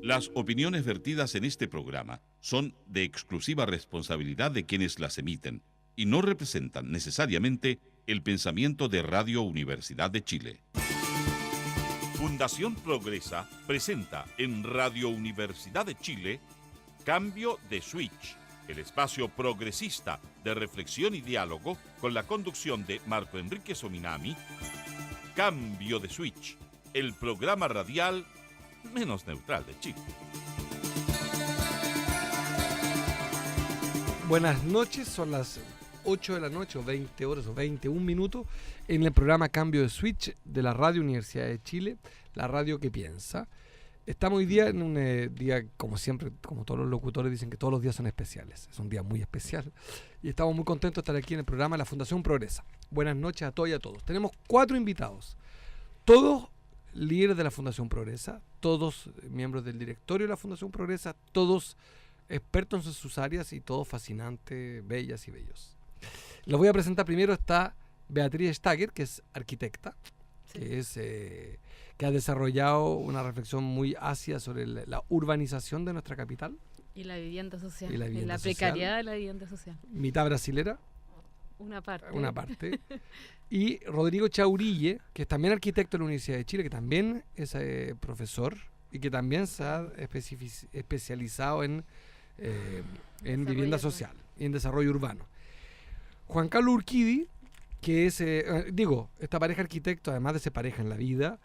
Las opiniones vertidas en este programa son de exclusiva responsabilidad de quienes las emiten y no representan necesariamente el pensamiento de Radio Universidad de Chile. Fundación Progresa presenta en Radio Universidad de Chile Cambio de Switch, el espacio progresista de reflexión y diálogo con la conducción de Marco Enrique Sominami. Cambio de Switch, el programa radial menos neutral de Chile. Buenas noches, son las 8 de la noche, o 20 horas, o 21 minutos, en el programa Cambio de Switch de la Radio Universidad de Chile, la radio que piensa. Estamos hoy día en un día, como siempre, como todos los locutores dicen que todos los días son especiales. Es un día muy especial. Y estamos muy contentos de estar aquí en el programa de la Fundación Progresa. Buenas noches a todos y a todos. Tenemos 4 invitados, todos líderes de la Fundación Progresa, todos miembros del directorio de la Fundación Progresa, todos expertos en sus áreas y todos fascinantes, bellas y bellos. Los voy a presentar. Primero está Beatriz Stager, que es arquitecta, que ha desarrollado una reflexión muy ácida sobre la urbanización de nuestra capital. Y la vivienda social, y la precariedad de la vivienda social. Mitad brasilera. Una parte. Y Rodrigo Chaurille, que es también arquitecto de la Universidad de Chile, que también es profesor y que también se ha especializado en vivienda social y en desarrollo urbano. Juan Carlos Urquidi, que es, esta pareja arquitecto, además de ser pareja en la vida,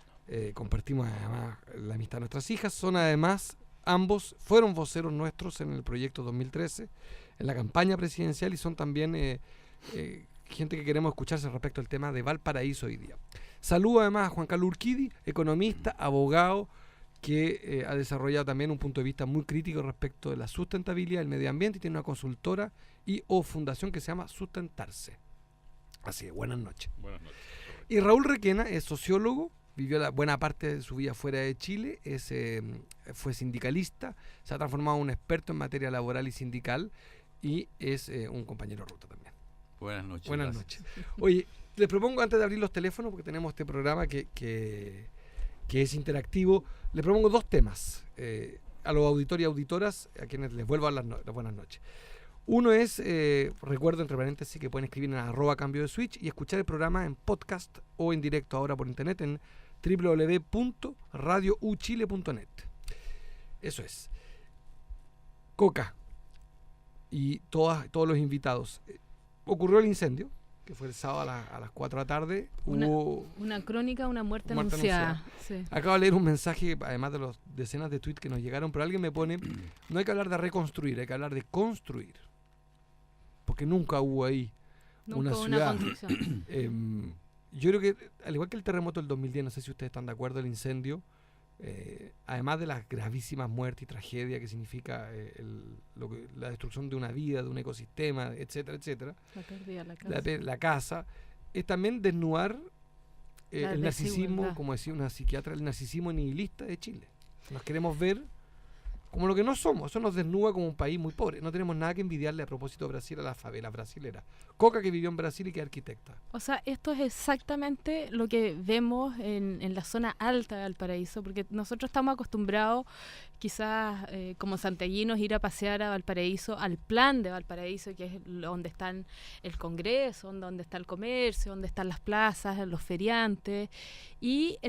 compartimos además la amistad de nuestras hijas, son además, ambos fueron voceros nuestros en el proyecto 2013, en la campaña presidencial, y son también gente que queremos escucharse respecto al tema de Valparaíso hoy día. Saludo además a Juan Carlos Urquidi, economista, abogado, que ha desarrollado también un punto de vista muy crítico respecto de la sustentabilidad del medio ambiente y tiene una consultora o fundación que se llama Sustentarse. Así que buenas noches. Buenas noches. Y Raúl Requena es sociólogo, vivió la buena parte de su vida fuera de Chile, fue sindicalista, se ha transformado en un experto en materia laboral y sindical y es un compañero de ruta también. Buenas noches. Buenas noches. Oye, les propongo, antes de abrir los teléfonos, porque tenemos este programa que es interactivo, les propongo 2 temas a los auditores y auditoras, a quienes les vuelvo a las buenas noches. Uno es, recuerdo entre paréntesis que pueden escribir en @cambio de switch y escuchar el programa en podcast o en directo ahora por internet en www.radiouchile.net. Eso es. Coca y todos los invitados. Ocurrió el incendio, que fue el sábado a las 4 de la tarde. Hubo una crónica, una muerte anunciada. Sí. Acabo de leer un mensaje, además de los decenas de tweets que nos llegaron, pero alguien me pone, no hay que hablar de reconstruir, hay que hablar de construir. Porque nunca hubo ahí una ciudad. Yo creo que, al igual que el terremoto del 2010, no sé si ustedes están de acuerdo, el incendio, además de las gravísimas muertes y tragedias que significa la destrucción de una vida, de un ecosistema, etcétera, etcétera, la pérdida de la casa, es también desnudar el narcisismo, como decía una psiquiatra, el narcisismo nihilista de Chile. Nos queremos ver como lo que no somos. Eso nos desnuda como un país muy pobre. No tenemos nada que envidiarle a propósito de Brasil a las favelas brasileras. Coca, que vivió en Brasil y que es arquitecta. O sea, esto es exactamente lo que vemos en la zona alta de Valparaíso, porque nosotros estamos acostumbrados, quizás como santiaguinos, ir a pasear a Valparaíso, al plan de Valparaíso, que es donde están el Congreso, donde está el comercio, donde están las plazas, los feriantes, y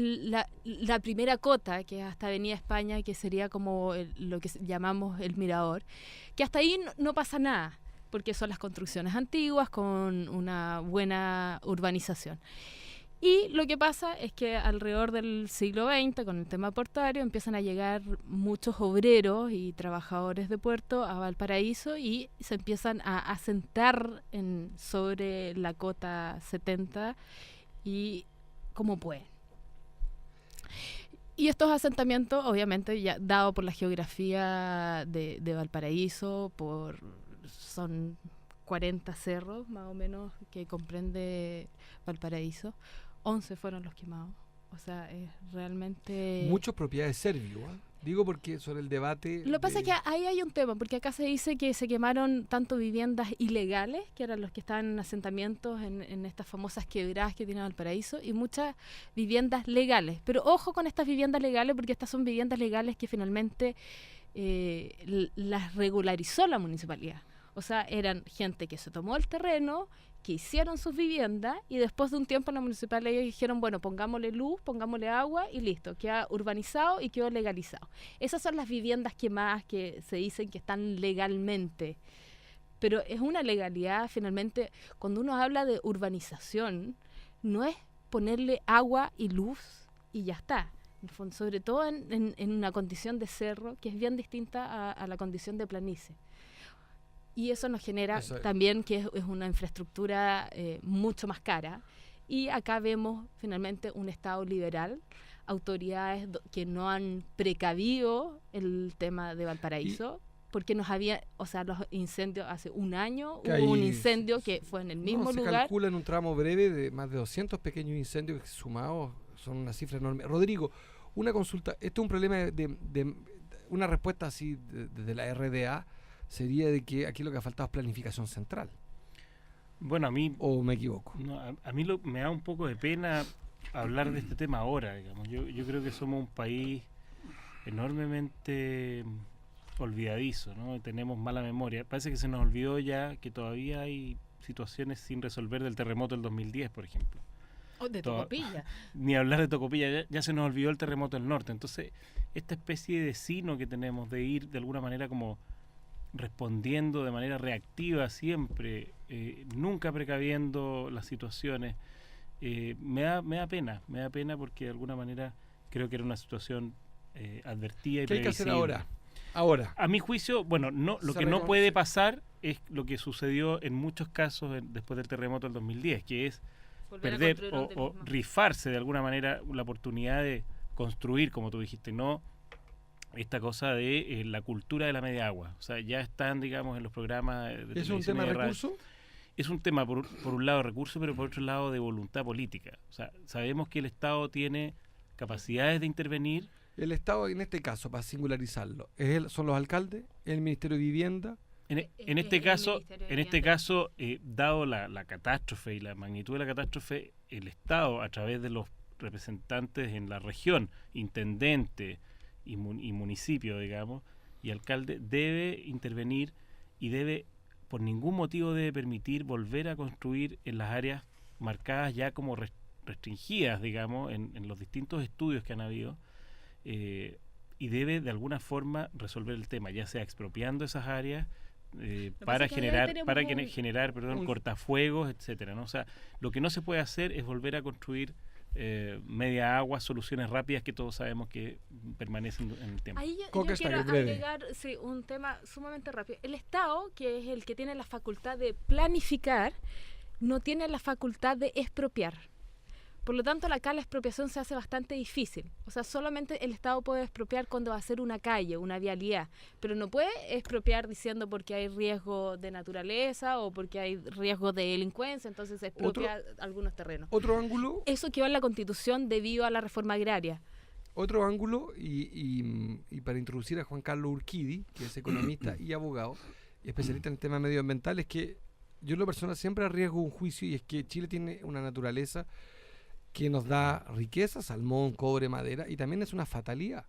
la primera cota, que es hasta Avenida España, que sería como lo que llamamos el mirador, que hasta ahí no pasa nada, porque son las construcciones antiguas con una buena urbanización. Y lo que pasa es que alrededor del siglo XX, con el tema portuario, empiezan a llegar muchos obreros y trabajadores de puerto a Valparaíso y se empiezan a asentar sobre la cota 70 y como pueden. Y estos asentamientos, obviamente, ya dado por la geografía de Valparaíso, son 40 cerros más o menos que comprende Valparaíso, 11 fueron los quemados. O sea, es realmente... Muchas propiedades serbios, Digo porque sobre el debate... Lo que pasa es que ahí hay un tema, porque acá se dice que se quemaron tanto viviendas ilegales, que eran los que estaban en asentamientos en estas famosas quebradas que tiene Valparaíso, y muchas viviendas legales. Pero ojo con estas viviendas legales, porque estas son viviendas legales que finalmente las regularizó la municipalidad. O sea, eran gente que se tomó el terreno, que hicieron sus viviendas y después de un tiempo en la municipalidad dijeron, bueno, pongámosle luz, pongámosle agua y listo, queda urbanizado y quedó legalizado. Esas son las viviendas quemadas que se dicen que están legalmente. Pero es una legalidad, finalmente, cuando uno habla de urbanización, no es ponerle agua y luz y ya está. Sobre todo en una condición de cerro que es bien distinta a la condición de planicie. Y eso nos genera también que es una infraestructura mucho más cara. Y acá vemos finalmente un Estado liberal, autoridades que no han precavido el tema de Valparaíso, porque los incendios hace un año, hubo un incendio que fue en el mismo lugar. Se calcula en un tramo breve de más de 200 pequeños incendios que sumados son una cifra enorme. Rodrigo, una consulta, esto es un problema de una respuesta así desde la RDA, sería de que aquí lo que ha faltado es planificación central. Bueno, a mí... ¿O me equivoco? No, a mí me da un poco de pena hablar de este tema ahora, digamos. Yo creo que somos un país enormemente olvidadizo, ¿no? Tenemos mala memoria. Parece que se nos olvidó ya que todavía hay situaciones sin resolver del terremoto del 2010, por ejemplo. O de Tocopilla. Ni hablar de Tocopilla, ya se nos olvidó el terremoto del norte. Entonces, esta especie de sino que tenemos de ir de alguna manera como respondiendo de manera reactiva siempre, nunca precaviendo las situaciones, me da pena porque de alguna manera creo que era una situación advertida y ¿qué hay que hacer ahora? A mi juicio, bueno, lo que no puede pasar es lo que sucedió en muchos casos después del terremoto del 2010, que es perder o rifarse de alguna manera la oportunidad de construir, como tú dijiste, no esta cosa de la cultura de la media agua. O sea, ya están, digamos, en los programas de ¿Es un tema de recurso? Es un tema, por un lado, de recurso, pero por otro lado, de voluntad política. O sea, sabemos que el Estado tiene capacidades de intervenir. El Estado, en este caso, para singularizarlo, ¿son los alcaldes? ¿El Ministerio de Vivienda? En este caso, dado la catástrofe y la magnitud de la catástrofe, el Estado, a través de los representantes en la región, intendente y municipio, digamos, y alcalde, debe intervenir y por ningún motivo debe permitir volver a construir en las áreas marcadas ya como restringidas, digamos, en los distintos estudios que han habido, y debe de alguna forma resolver el tema, ya sea expropiando esas áreas para generar cortafuegos, etcétera, ¿no? O sea, lo que no se puede hacer es volver a construir media agua, soluciones rápidas que todos sabemos que permanecen en el tiempo. Ahí yo quiero agregar un tema sumamente rápido. El Estado, que es el que tiene la facultad de planificar, no tiene la facultad de expropiar. Por lo tanto, acá la expropiación se hace bastante difícil. O sea, solamente el Estado puede expropiar cuando va a hacer una calle, una vialidad, pero no puede expropiar diciendo porque hay riesgo de naturaleza o porque hay riesgo de delincuencia, entonces se expropia algunos terrenos. Otro ángulo. Eso quedó en la Constitución debido a la reforma agraria. Otro ángulo, y para introducir a Juan Carlos Urquidi, que es economista y abogado, y especialista en el tema medioambiental, es que yo en lo personal siempre arriesgo un juicio, y es que Chile tiene una naturaleza que nos da riqueza, salmón, cobre, madera, y también es una fatalidad.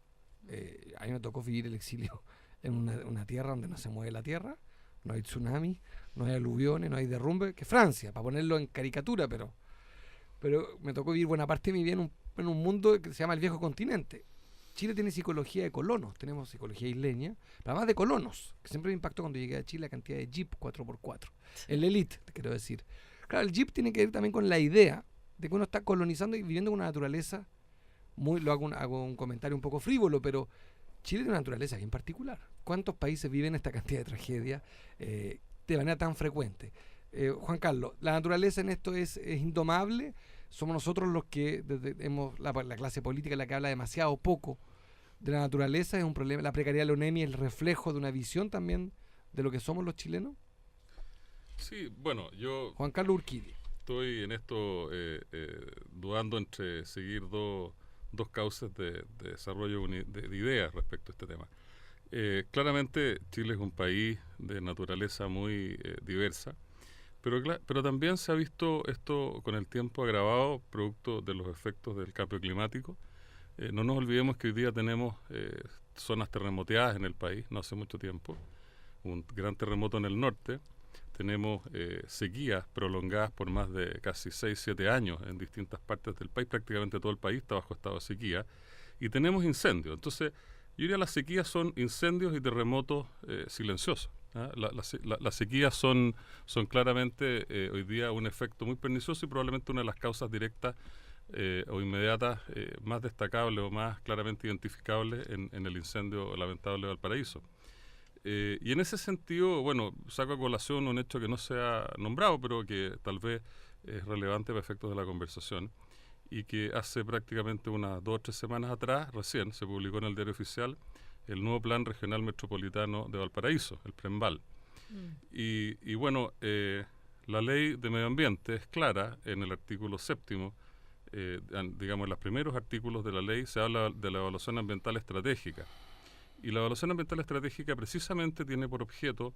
A mí me tocó vivir el exilio en una tierra donde no se mueve la tierra, no hay tsunami, no hay aluviones, no hay derrumbe, que Francia, para ponerlo en caricatura, pero me tocó vivir buena parte de mi vida en un mundo que se llama el viejo continente. Chile tiene psicología de colonos, tenemos psicología isleña, pero además de colonos, que siempre me impactó cuando llegué a Chile la cantidad de Jeep 4x4, el Elite, quiero decir. Claro, el Jeep tiene que ver también con la idea de que uno está colonizando y viviendo en una naturaleza hago un comentario un poco frívolo, pero Chile tiene una naturaleza bien particular. ¿Cuántos países viven esta cantidad de tragedias de manera tan frecuente? Juan Carlos, ¿la naturaleza en esto es indomable? ¿Somos nosotros los que la clase política la que habla demasiado poco de la naturaleza? ¿Es un problema? ¿La precariedad de la UNEMI es el reflejo de una visión también de lo que somos los chilenos? Sí, bueno, Juan Carlos Urquidi. Estoy en esto dudando entre seguir dos dos cauces de desarrollo de ideas respecto a este tema. Claramente Chile es un país de naturaleza muy diversa, pero también se ha visto esto con el tiempo agravado producto de los efectos del cambio climático. No nos olvidemos que hoy día tenemos zonas terremoteadas en el país, no hace mucho tiempo, un gran terremoto en el norte, tenemos sequías prolongadas por más de casi 6-7 años en distintas partes del país, prácticamente todo el país está bajo estado de sequía, y tenemos incendios. Entonces, yo diría las sequías son incendios y terremotos silenciosos. Las sequías son claramente hoy día un efecto muy pernicioso y probablemente una de las causas directas o inmediatas más destacables o más claramente identificables en el incendio lamentable de Valparaíso. Y en ese sentido, bueno, saco a colación un hecho que no se ha nombrado, pero que tal vez es relevante para efectos de la conversación, y que hace prácticamente unas 2 o 3 semanas atrás, recién, se publicó en el Diario Oficial el nuevo Plan Regional Metropolitano de Valparaíso, el PREMVAL. Y bueno, la Ley de Medio Ambiente es clara en el artículo 7º, digamos, en los primeros artículos de la ley se habla de la evaluación ambiental estratégica. Y la evaluación ambiental estratégica precisamente tiene por objeto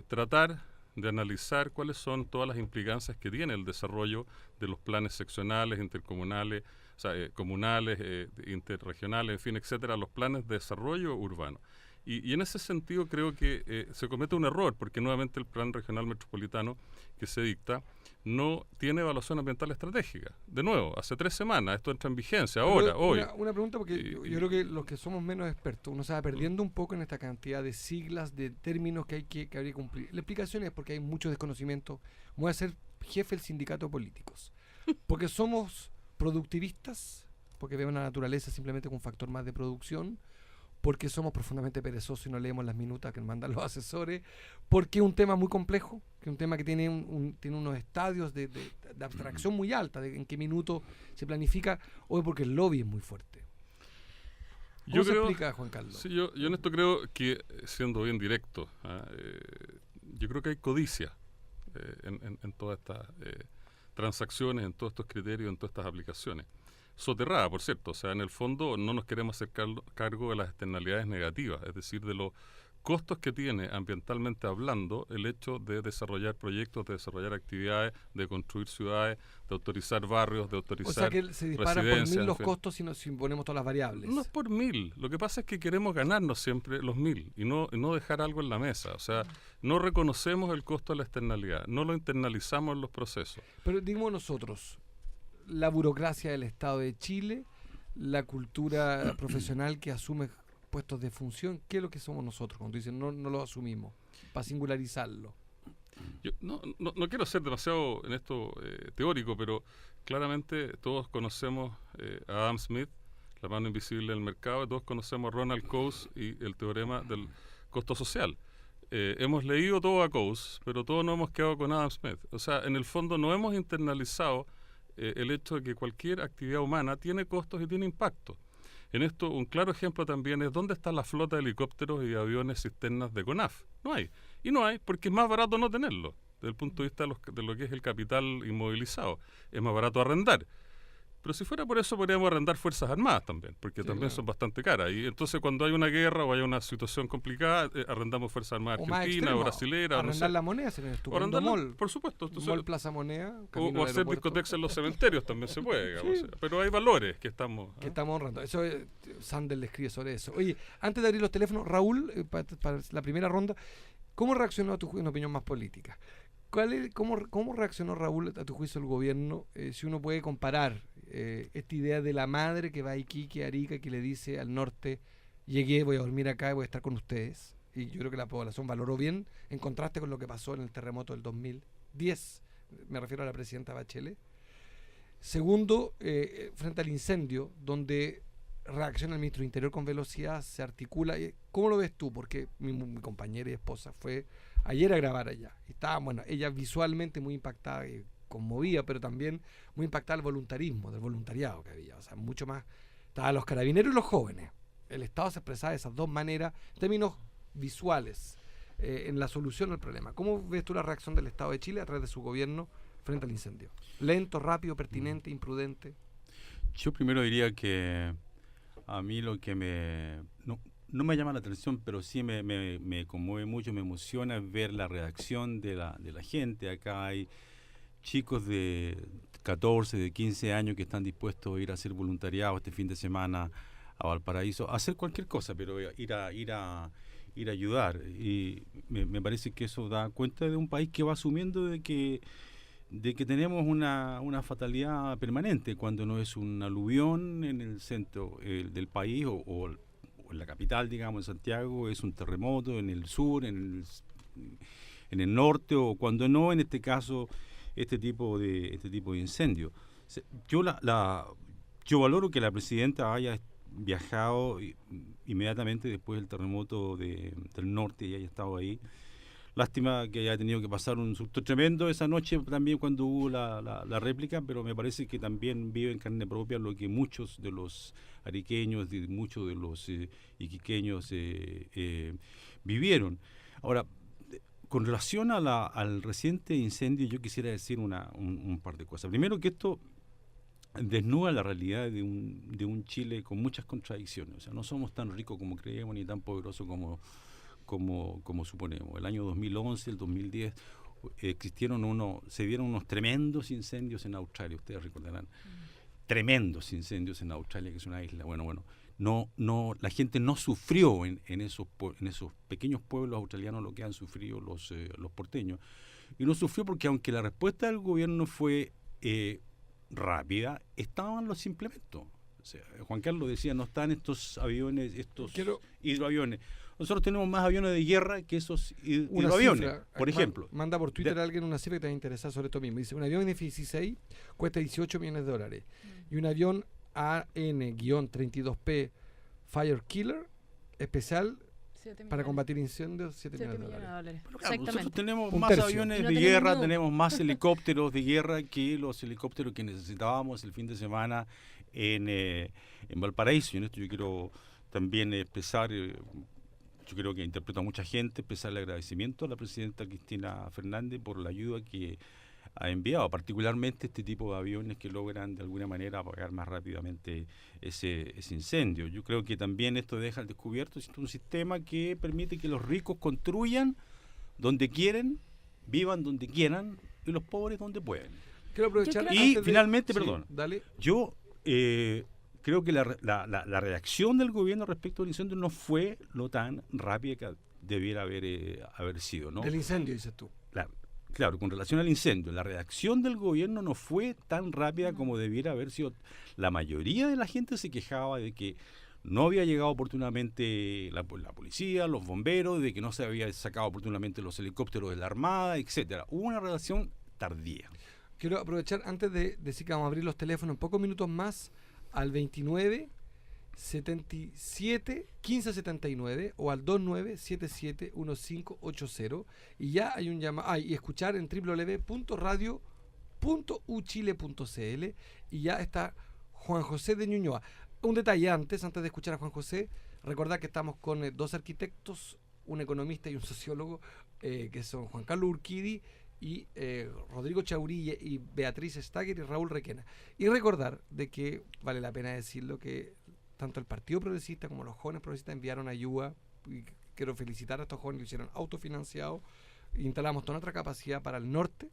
tratar de analizar cuáles son todas las implicancias que tiene el desarrollo de los planes seccionales, intercomunales, o sea, comunales, interregionales, en fin, etcétera, los planes de desarrollo urbano. Y en ese sentido creo que se comete un error, porque nuevamente el Plan Regional Metropolitano que se dicta no tiene evaluación ambiental estratégica. De nuevo, hace 3 semanas, esto entra en vigencia, ahora, hoy. Una pregunta, porque yo creo que los que somos menos expertos, uno se va perdiendo un poco en esta cantidad de siglas, de términos que habría que cumplir. La explicación es porque hay mucho desconocimiento. Voy a ser jefe del sindicato de políticos. Porque somos productivistas, porque vemos la naturaleza simplemente como un factor más de producción, porque somos profundamente perezosos y no leemos las minutas que nos mandan los asesores, porque es un tema muy complejo, que es un tema que tiene unos estadios de abstracción muy alta, de en qué minuto se planifica, o porque el lobby es muy fuerte. ¿Cómo se explica, Juan Carlos? Sí, yo en esto creo que, siendo bien directo, yo creo que hay codicia en todas estas transacciones, en todos estos criterios, en todas estas aplicaciones. Soterrada, por cierto, o sea, en el fondo no nos queremos hacer cargo de las externalidades negativas, es decir, de los costos que tiene ambientalmente hablando el hecho de desarrollar proyectos, de desarrollar actividades, de construir ciudades, de autorizar barrios, de autorizar o sea que se disparan por 1000 los costos si ponemos todas las variables. No es por 1000, lo que pasa es que queremos ganarnos siempre los 1000 y no dejar algo en la mesa, o sea, no reconocemos el costo de la externalidad, no lo internalizamos en los procesos. Pero digamos nosotros, la burocracia del Estado de Chile, la cultura profesional que asume puestos de función, ¿qué es lo que somos nosotros? Cuando dicen no lo asumimos, para singularizarlo. Yo no quiero ser demasiado en esto teórico, pero claramente todos conocemos a Adam Smith, la mano invisible del mercado, y todos conocemos a Ronald Coase y el teorema del costo social. Hemos leído todo a Coase, pero todos nos hemos quedado con Adam Smith. O sea, en el fondo no hemos internalizado el hecho de que cualquier actividad humana tiene costos y tiene impacto. En esto, un claro ejemplo también es dónde está la flota de helicópteros y aviones cisternas de CONAF. No hay. Y no hay porque es más barato no tenerlo, desde el punto de vista de lo que es el capital inmovilizado. Es más barato arrendar. Pero si fuera por eso, podríamos arrendar Fuerzas Armadas también, porque también son bastante caras. Y entonces, cuando hay una guerra o hay una situación complicada, arrendamos Fuerzas Armadas argentinas o brasileras. Arrendar la moneda, se estupendo mall. Por supuesto. Mall Plaza Moneda. O hacer discotecas en los cementerios también se puede, digamos. Sí. Pero hay valores que estamos honrando. Eso Sandel le escribe sobre eso. Oye, antes de abrir los teléfonos, Raúl, para la primera ronda, ¿cómo reaccionó a tu en opinión más política? ¿Cómo reaccionó, Raúl, a tu juicio el gobierno? Si uno puede comparar esta idea de la madre que va a Iquique, Arica, que le dice al norte, llegué, voy a dormir acá y voy a estar con ustedes. Y yo creo que la población valoró bien, en contraste con lo que pasó en el terremoto del 2010. Me refiero a la presidenta Bachelet. Segundo, frente al incendio, donde reacciona el ministro de Interior con velocidad, se articula. ¿Cómo lo ves tú? Porque mi compañera y esposa fue ayer a grabar allá. Estaba, bueno, ella visualmente muy impactada y conmovida, pero también muy impactada del voluntariado que había. O sea, mucho más. Estaban los carabineros y los jóvenes. El Estado se expresaba de esas dos maneras, en términos visuales, en la solución al problema. ¿Cómo ves tú la reacción del Estado de Chile a través de su gobierno frente al incendio? ¿Lento, rápido, pertinente, imprudente? Yo primero diría que a mí lo que no me llama la atención, pero sí me conmueve mucho, me emociona ver la reacción de la gente. Acá hay chicos de 14, de 15 años que están dispuestos a ir a hacer voluntariado este fin de semana a Valparaíso, a hacer cualquier cosa, pero ir a ayudar. Y me parece que eso da cuenta de un país que va asumiendo de que tenemos una fatalidad permanente cuando no es un aluvión en el centro del país o en la capital, digamos, en Santiago, es un terremoto en el sur, en el norte, o cuando no, en este caso, este tipo de incendio. Yo valoro que la presidenta haya viajado inmediatamente después del terremoto del norte y haya estado ahí. Lástima que haya tenido que pasar un susto tremendo esa noche también cuando hubo la réplica, pero me parece que también vive en carne propia lo que muchos de los ariqueños, muchos de los iquiqueños vivieron. Ahora, con relación al reciente incendio, yo quisiera decir un par de cosas. Primero, que esto desnuda la realidad de un Chile con muchas contradicciones. O sea, no somos tan ricos como creemos ni tan poderosos como suponemos. El año 2011, el 2010, se dieron unos tremendos incendios en Australia, ustedes recordarán. Tremendos incendios en Australia, que es una isla. Bueno, la gente no sufrió en esos pequeños pueblos australianos lo que han sufrido los porteños. Y no sufrió porque, aunque la respuesta del gobierno fue rápida, estaban los implementos. O sea, Juan Carlos decía, no están estos aviones, hidroaviones. Nosotros tenemos más aviones de guerra que esos hidroaviones, por ejemplo. Manda por Twitter a alguien una cifra que te va a interesar sobre esto mismo. Dice, un avión F-16 cuesta $18 millones. Y un avión AN-32P Fire Killer especial para combatir incendios, $7 millones. Bueno, claro, nosotros tenemos más aviones de guerra, tenemos más helicópteros de guerra que los helicópteros que necesitábamos el fin de semana en Valparaíso. Y en esto yo quiero también expresar, yo creo que interpreto a mucha gente, expresar el agradecimiento a la presidenta Cristina Fernández por la ayuda que ha enviado, particularmente este tipo de aviones que logran de alguna manera apagar más rápidamente ese incendio. Yo creo que también esto deja al descubierto un sistema que permite que los ricos construyan donde quieren, vivan donde quieran y los pobres donde pueden. Quiero aprovechar y finalmente, dale. Yo creo que la reacción del gobierno respecto al incendio no fue lo tan rápida que debiera haber sido, ¿no? Del incendio, dices tú. Claro, con relación al incendio, la reacción del gobierno no fue tan rápida como debiera haber sido. La mayoría de la gente se quejaba de que no había llegado oportunamente la policía, los bomberos, de que no se había sacado oportunamente los helicópteros de la Armada, etcétera. Hubo una reacción tardía. Quiero aprovechar, antes de decir que vamos a abrir los teléfonos en pocos minutos más, al 29 77 15 79 o al 29 77 1580, y ya hay un llamado, y escuchar en www.radio.uchile.cl, y ya está Juan José de Ñuñoa. Un detalle antes de escuchar a Juan José, recordar que estamos con dos arquitectos, un economista y un sociólogo, que son Juan Carlos Urquidi y Rodrigo Chaurilla y Beatriz Stager y Raúl Requena. Y recordar de que vale la pena decirlo, que tanto el Partido Progresista como los jóvenes progresistas enviaron ayuda, y quiero felicitar a estos jóvenes que lo hicieron autofinanciados. Instalamos toda nuestra capacidad para el norte,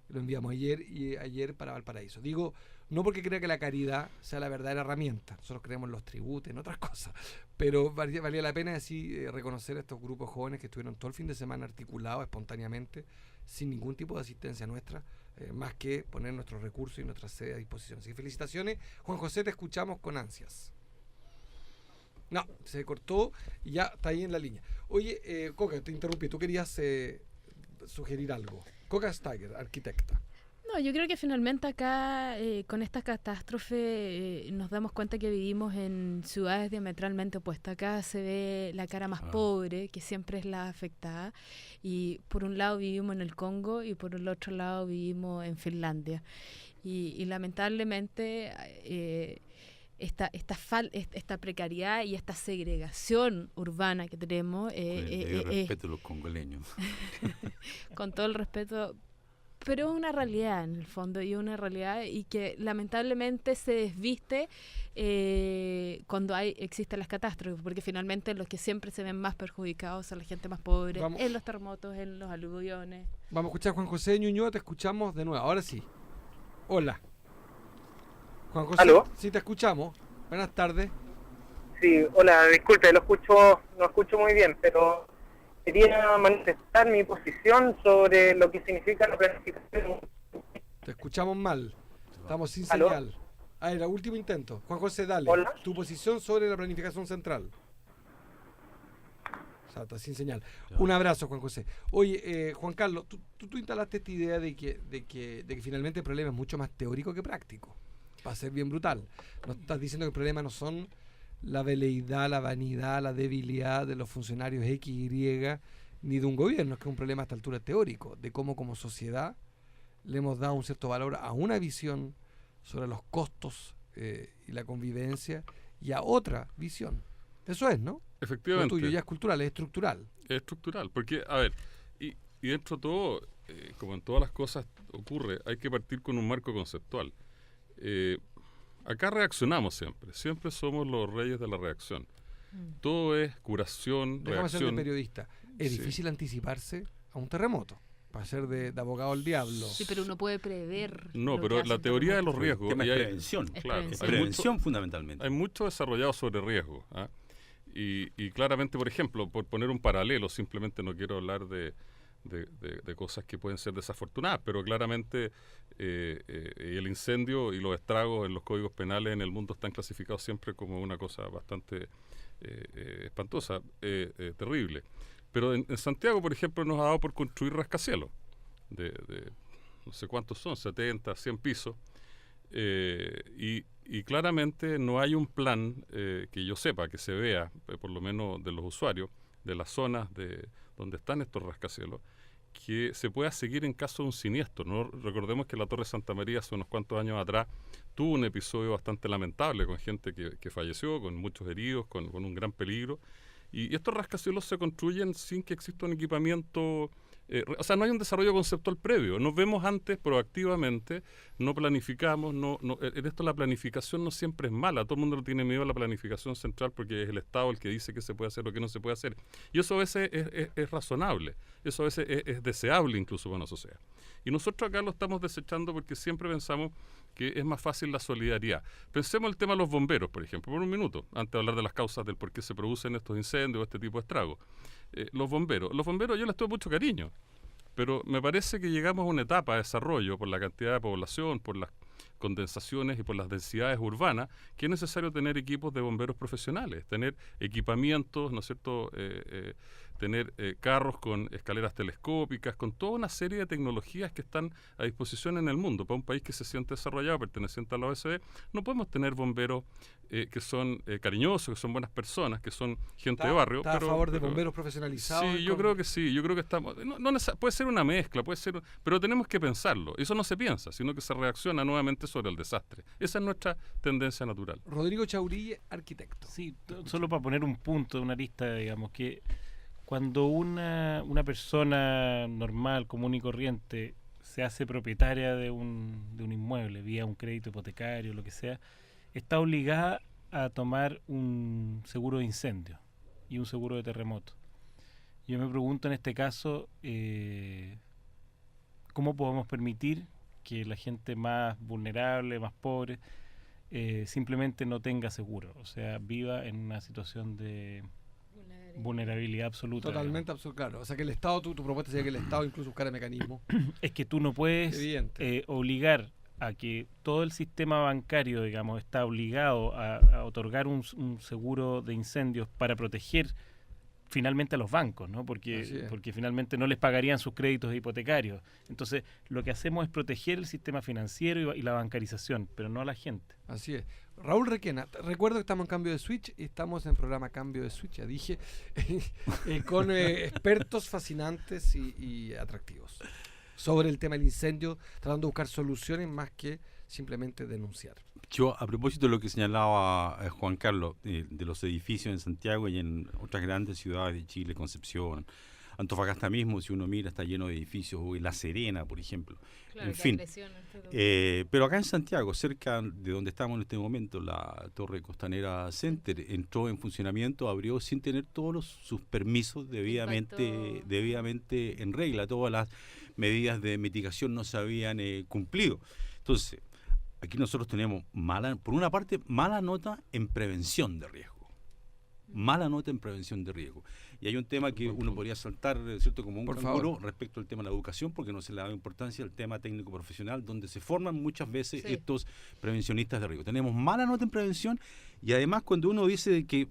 lo enviamos ayer para Valparaíso. Digo, no porque crea que la caridad sea la verdadera herramienta, nosotros creemos en los tributos, en otras cosas, pero valía la pena así reconocer a estos grupos jóvenes que estuvieron todo el fin de semana articulados espontáneamente, sin ningún tipo de asistencia nuestra, más que poner nuestros recursos y nuestra sede a disposición. Así que felicitaciones, Juan José, te escuchamos con ansias. No, se cortó y ya está ahí en la línea. Oye, Coca, te interrumpí, tú querías sugerir algo. Coca Stager, arquitecta. No, yo creo que finalmente acá, con esta catástrofe, nos damos cuenta que vivimos en ciudades diametralmente opuestas. Acá se ve la cara más pobre, que siempre es la afectada, y por un lado vivimos en el Congo y por el otro lado vivimos en Finlandia. Y lamentablemente esta precariedad y esta segregación urbana que tenemos... respeto a los congoleños. Con todo el respeto, Pero es una realidad en el fondo, y una realidad y que lamentablemente se desviste cuando existen las catástrofes, porque finalmente los que siempre se ven más perjudicados son la gente más pobre, en los terremotos, en los aluviones. Vamos a escuchar a Juan José Ñuñoa, te escuchamos de nuevo, ahora sí. Hola. Juan José, ¿Aló? sí te escuchamos. Buenas tardes. Sí, hola, disculpe, no escucho muy bien, pero quería manifestar mi posición sobre lo que significa la planificación. Te escuchamos mal. Estamos sin ¿Aló? señal. El último intento. Juan José, dale. Hola. Tu posición sobre la planificación central. O sea, está sin señal. Un abrazo, Juan José. Oye, Juan Carlos, tú instalaste esta idea de que finalmente el problema es mucho más teórico que práctico. Va a ser bien brutal. Nos estás diciendo que el problema no son la veleidad, la vanidad, la debilidad de los funcionarios X, Y, ni de un gobierno, es que es un problema a esta altura teórico, de cómo como sociedad le hemos dado un cierto valor a una visión sobre los costos y la convivencia y a otra visión. Eso es, ¿no? Efectivamente. Lo tuyo ya es cultural, es estructural. Es estructural, porque, a ver, y dentro de todo, como en todas las cosas ocurre, hay que partir con un marco conceptual. Acá reaccionamos siempre somos los reyes de la reacción. Todo es curación, Déjame ser de reacción. periodista. Es Sí. difícil anticiparse a un terremoto, para ser de abogado al diablo. Sí, pero uno puede prever. No, lo pero que hace la el teoría de terremoto. los riesgos. El tema y es hay- prevención. Es claro, prevención. hay Prevención mucho- fundamentalmente. Hay mucho desarrollado sobre riesgo. ¿Ah? Y claramente, por ejemplo, por poner un paralelo, simplemente no quiero hablar de cosas que pueden ser desafortunadas, pero claramente el incendio y los estragos en los códigos penales en el mundo están clasificados siempre como una cosa bastante espantosa, terrible. Pero en Santiago, por ejemplo, nos ha dado por construir rascacielos de no sé cuántos son, 70, 100 pisos. Y claramente no hay un plan que yo sepa, que se vea, por lo menos de los usuarios, de las zonas donde están estos rascacielos, que se pueda seguir en caso de un siniestro. ¿No? Recordemos que la Torre Santa María hace unos cuantos años atrás tuvo un episodio bastante lamentable con gente que falleció, con muchos heridos, con un gran peligro. Y estos rascacielos se construyen sin que exista un equipamiento, o sea, no hay un desarrollo conceptual previo. Nos vemos antes proactivamente, no planificamos. En esto la planificación no siempre es mala. Todo el mundo le tiene miedo a la planificación central porque es el Estado el que dice qué se puede hacer o qué no se puede hacer. Y eso a veces es razonable, eso a veces es deseable incluso para una sociedad. Y nosotros acá lo estamos desechando porque siempre pensamos que es más fácil la solidaridad. Pensemos el tema de los bomberos, por ejemplo, por un minuto, antes de hablar de las causas del por qué se producen estos incendios o este tipo de estragos. Los bomberos yo les tengo mucho cariño, pero me parece que llegamos a una etapa de desarrollo por la cantidad de población, por las condensaciones y por las densidades urbanas, que es necesario tener equipos de bomberos profesionales, tener equipamientos, ¿no es cierto?, tener carros con escaleras telescópicas, con toda una serie de tecnologías que están a disposición en el mundo. Para un país que se siente desarrollado, perteneciente a la OECD, no podemos tener bomberos que son cariñosos, que son buenas personas, que son gente de barrio. ¿Está a favor de bomberos profesionalizados? Sí, yo creo que sí, yo creo que estamos... puede ser una mezcla, pero tenemos que pensarlo. Eso no se piensa, sino que se reacciona nuevamente sobre el desastre. Esa es nuestra tendencia natural. Rodrigo Chaurille, arquitecto. Sí, solo para poner un punto de una lista, digamos, que cuando una persona normal, común y corriente se hace propietaria de un inmueble vía un crédito hipotecario, lo que sea, está obligada a tomar un seguro de incendio y un seguro de terremoto. Yo me pregunto en este caso, ¿cómo podemos permitir que la gente más vulnerable, más pobre, simplemente no tenga seguro? O sea, viva en una situación de vulnerabilidad absoluta. Totalmente absurdo, claro. O sea, que el Estado, tu propuesta sería que el Estado incluso buscara mecanismos. Es que tú no puedes obligar a que todo el sistema bancario, digamos, está obligado a otorgar un seguro de incendios para proteger finalmente a los bancos, ¿no? Porque finalmente no les pagarían sus créditos hipotecarios. Entonces, lo que hacemos es proteger el sistema financiero y la bancarización, pero no a la gente. Así es. Raúl Requena, recuerdo que estamos en Cambio de Switch y estamos en programa Cambio de Switch, ya dije, con expertos fascinantes y atractivos sobre el tema del incendio, tratando de buscar soluciones más que simplemente denunciar. Yo, a propósito de lo que señalaba Juan Carlos, de los edificios en Santiago y en otras grandes ciudades de Chile, Concepción, Antofagasta mismo, si uno mira, está lleno de edificios, o La Serena, por ejemplo. Claro, En fin. Pero Pero acá en Santiago, cerca de donde estamos en este momento, la Torre Costanera Center entró en funcionamiento, abrió sin tener todos sus permisos debidamente en regla. Todas las medidas de mitigación no se habían cumplido. Entonces, aquí nosotros tenemos por una parte, mala nota en prevención de riesgo. Mala nota en prevención de riesgo. Y hay un tema que uno podría saltar, ¿cierto?, como un canguro respecto al tema de la educación, porque no se le da importancia al tema técnico profesional, donde se forman muchas veces estos prevencionistas de riesgo. Tenemos mala nota en prevención, y además cuando uno dice que,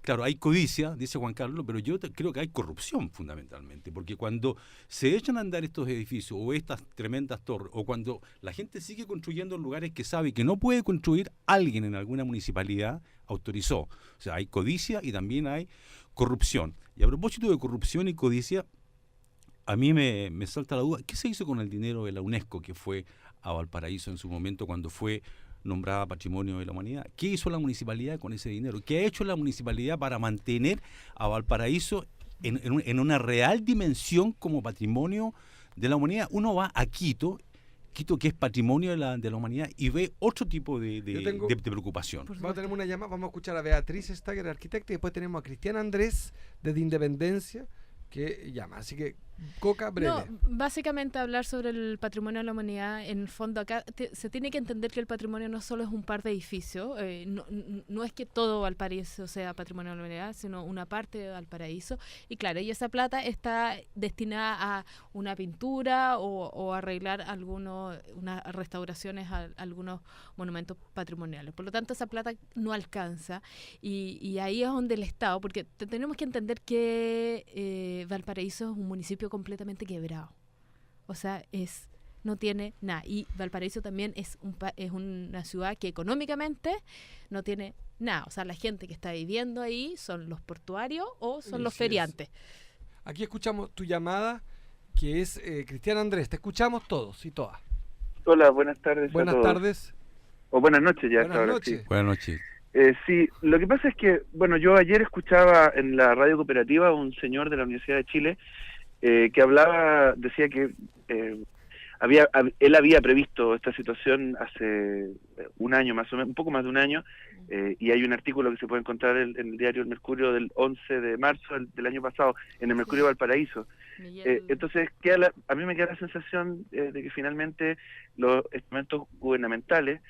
claro, hay codicia, dice Juan Carlos, pero yo creo que hay corrupción fundamentalmente, porque cuando se echan a andar estos edificios o estas tremendas torres, o cuando la gente sigue construyendo en lugares que sabe que no puede construir, alguien en alguna municipalidad autorizó. O sea, hay codicia y también hay corrupción. Y a propósito de corrupción y codicia, a mí me salta la duda, ¿qué se hizo con el dinero de la UNESCO que fue a Valparaíso en su momento cuando fue nombrada Patrimonio de la Humanidad? ¿Qué hizo la municipalidad con ese dinero? ¿Qué ha hecho la municipalidad para mantener a Valparaíso en una real dimensión como Patrimonio de la Humanidad? Uno va a Quito, que es Patrimonio de la Humanidad, y ve otro tipo de preocupación. Vamos a tener una llamada, vamos a escuchar a Beatriz Stager, arquitecta, y después tenemos a Cristian Andrés, desde Independencia, que llama. Así que, Coca, breve. No, básicamente hablar sobre el patrimonio de la humanidad, en el fondo acá se tiene que entender que el patrimonio no solo es un par de edificios, no es que todo Valparaíso sea patrimonio de la humanidad, sino una parte de Valparaíso, y claro, y esa plata está destinada a una pintura o arreglar unas restauraciones a algunos monumentos patrimoniales. Por lo tanto, esa plata no alcanza, y ahí es donde el Estado, porque tenemos que entender que Valparaíso es un municipio completamente quebrado. O sea, no tiene nada. Y Valparaíso también es una ciudad que económicamente no tiene nada. O sea, la gente que está viviendo ahí son los portuarios o son los feriantes. Aquí escuchamos tu llamada, que es Cristian Andrés. Te escuchamos todos y todas. Hola, buenas tardes. Buenas tardes. O buenas noches ya. Buenas noches. Sí. Buenas noches. Sí, lo que pasa es que, bueno, yo ayer escuchaba en la radio cooperativa a un señor de la Universidad de Chile que decía que él había previsto esta situación hace un año más o menos, un poco más de un año, y hay un artículo que se puede encontrar en el diario El Mercurio del 11 de marzo del año pasado, en el Mercurio de Valparaíso. Entonces, a mí me queda la sensación de que finalmente los estamentos gubernamentales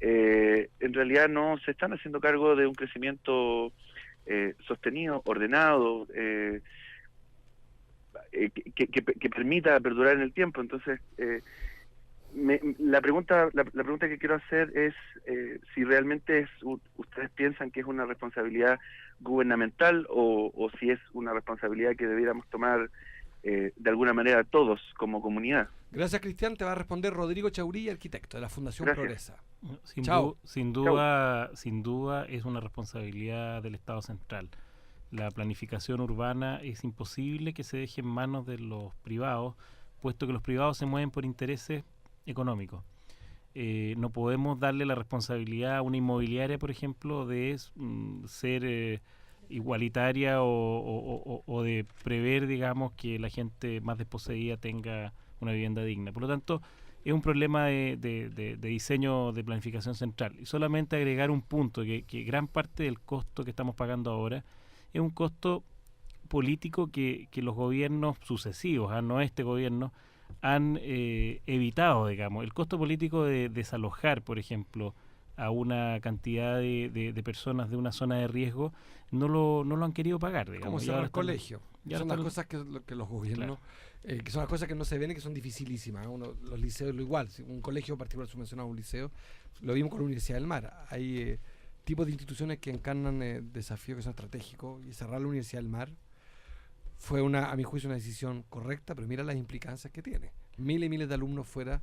en realidad no se están haciendo cargo de un crecimiento sostenido, ordenado, que permita perdurar en el tiempo. Entonces, la pregunta que quiero hacer es si realmente ustedes piensan que es una responsabilidad gubernamental o si es una responsabilidad que debiéramos tomar de alguna manera todos como comunidad. Gracias, Cristian. Te va a responder Rodrigo Chaurilla, arquitecto de la Fundación Progresa. Sin duda es una responsabilidad del Estado central. La planificación urbana es imposible que se deje en manos de los privados, puesto que los privados se mueven por intereses económicos. No podemos darle la responsabilidad a una inmobiliaria, por ejemplo, de ser igualitaria o de prever, digamos, que la gente más desposeída tenga una vivienda digna. Por lo tanto, es un problema de diseño de planificación central. Y solamente agregar un punto, que gran parte del costo que estamos pagando ahora es un costo político que los gobiernos sucesivos, no este gobierno, han evitado, digamos. El costo político de desalojar, por ejemplo, a una cantidad de personas de una zona de riesgo, no lo han querido pagar, digamos. Como cerrar el colegio. Son las cosas que los gobiernos, que son las cosas que no se ven y que son dificilísimas. Los liceos, lo igual. Si un colegio particular subvencionado un liceo, lo vimos con la Universidad del Mar. Hay tipos de instituciones que encarnan desafíos que son estratégicos, y cerrar la Universidad del Mar fue a mi juicio una decisión correcta, pero mira las implicancias que tiene. Miles y miles de alumnos fuera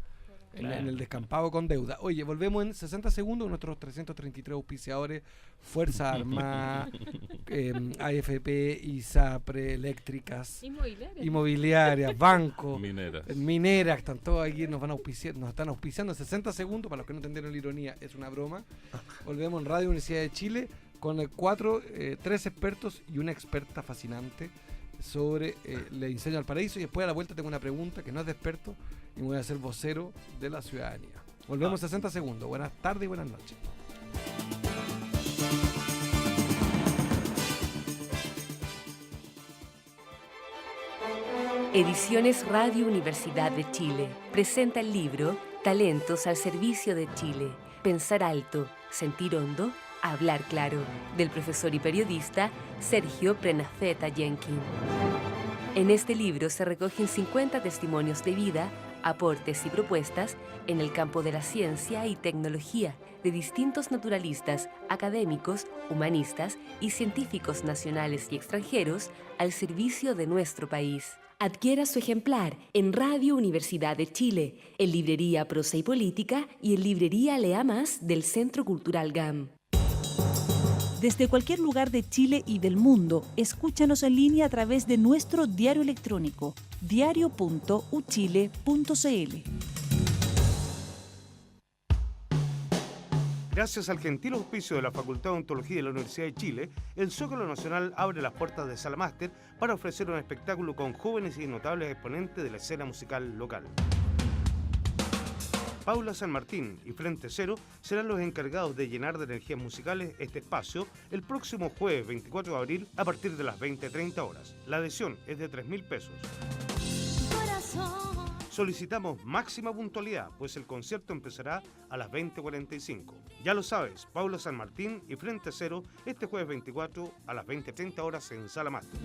en el descampado con deuda. Oye, volvemos en 60 segundos con nuestros 333 auspiciadores: Fuerza Armada, AFP, ISAPRE, eléctricas, inmobiliarias, bancos, mineras, están todos aquí, nos están auspiciando en 60 segundos. Para los que no entendieron la ironía, es una broma. Volvemos en Radio Universidad de Chile con 3 expertos y una experta fascinante sobre el incendio al Paraíso, y después a la vuelta tengo una pregunta que no es de experto y me voy a hacer vocero de la ciudadanía. Volvemos 60 segundos. Buenas tardes y buenas noches. Ediciones Radio Universidad de Chile presenta el libro Talentos al servicio de Chile. Pensar alto, sentir hondo, hablar claro, del profesor y periodista Sergio Prenafeta Jenkin. En este libro se recogen 50 testimonios de vida, aportes y propuestas en el campo de la ciencia y tecnología de distintos naturalistas, académicos, humanistas y científicos nacionales y extranjeros al servicio de nuestro país. Adquiera su ejemplar en Radio Universidad de Chile, en Librería Prosa y Política y en Librería Lea Más del Centro Cultural GAM. Desde cualquier lugar de Chile y del mundo, escúchanos en línea a través de nuestro diario electrónico, diario.uchile.cl. Gracias al gentil auspicio de la Facultad de Ontología de la Universidad de Chile, el Zócalo Nacional abre las puertas de Sala Máster para ofrecer un espectáculo con jóvenes y notables exponentes de la escena musical local. Paula San Martín y Frente Cero serán los encargados de llenar de energías musicales este espacio el próximo jueves 24 de abril a partir de las 20:30 horas. La adhesión es de 3.000 pesos. Solicitamos máxima puntualidad, pues el concierto empezará a las 20:45. Ya lo sabes, Paula San Martín y Frente Cero este jueves 24 a las 20:30 horas en Sala Máster.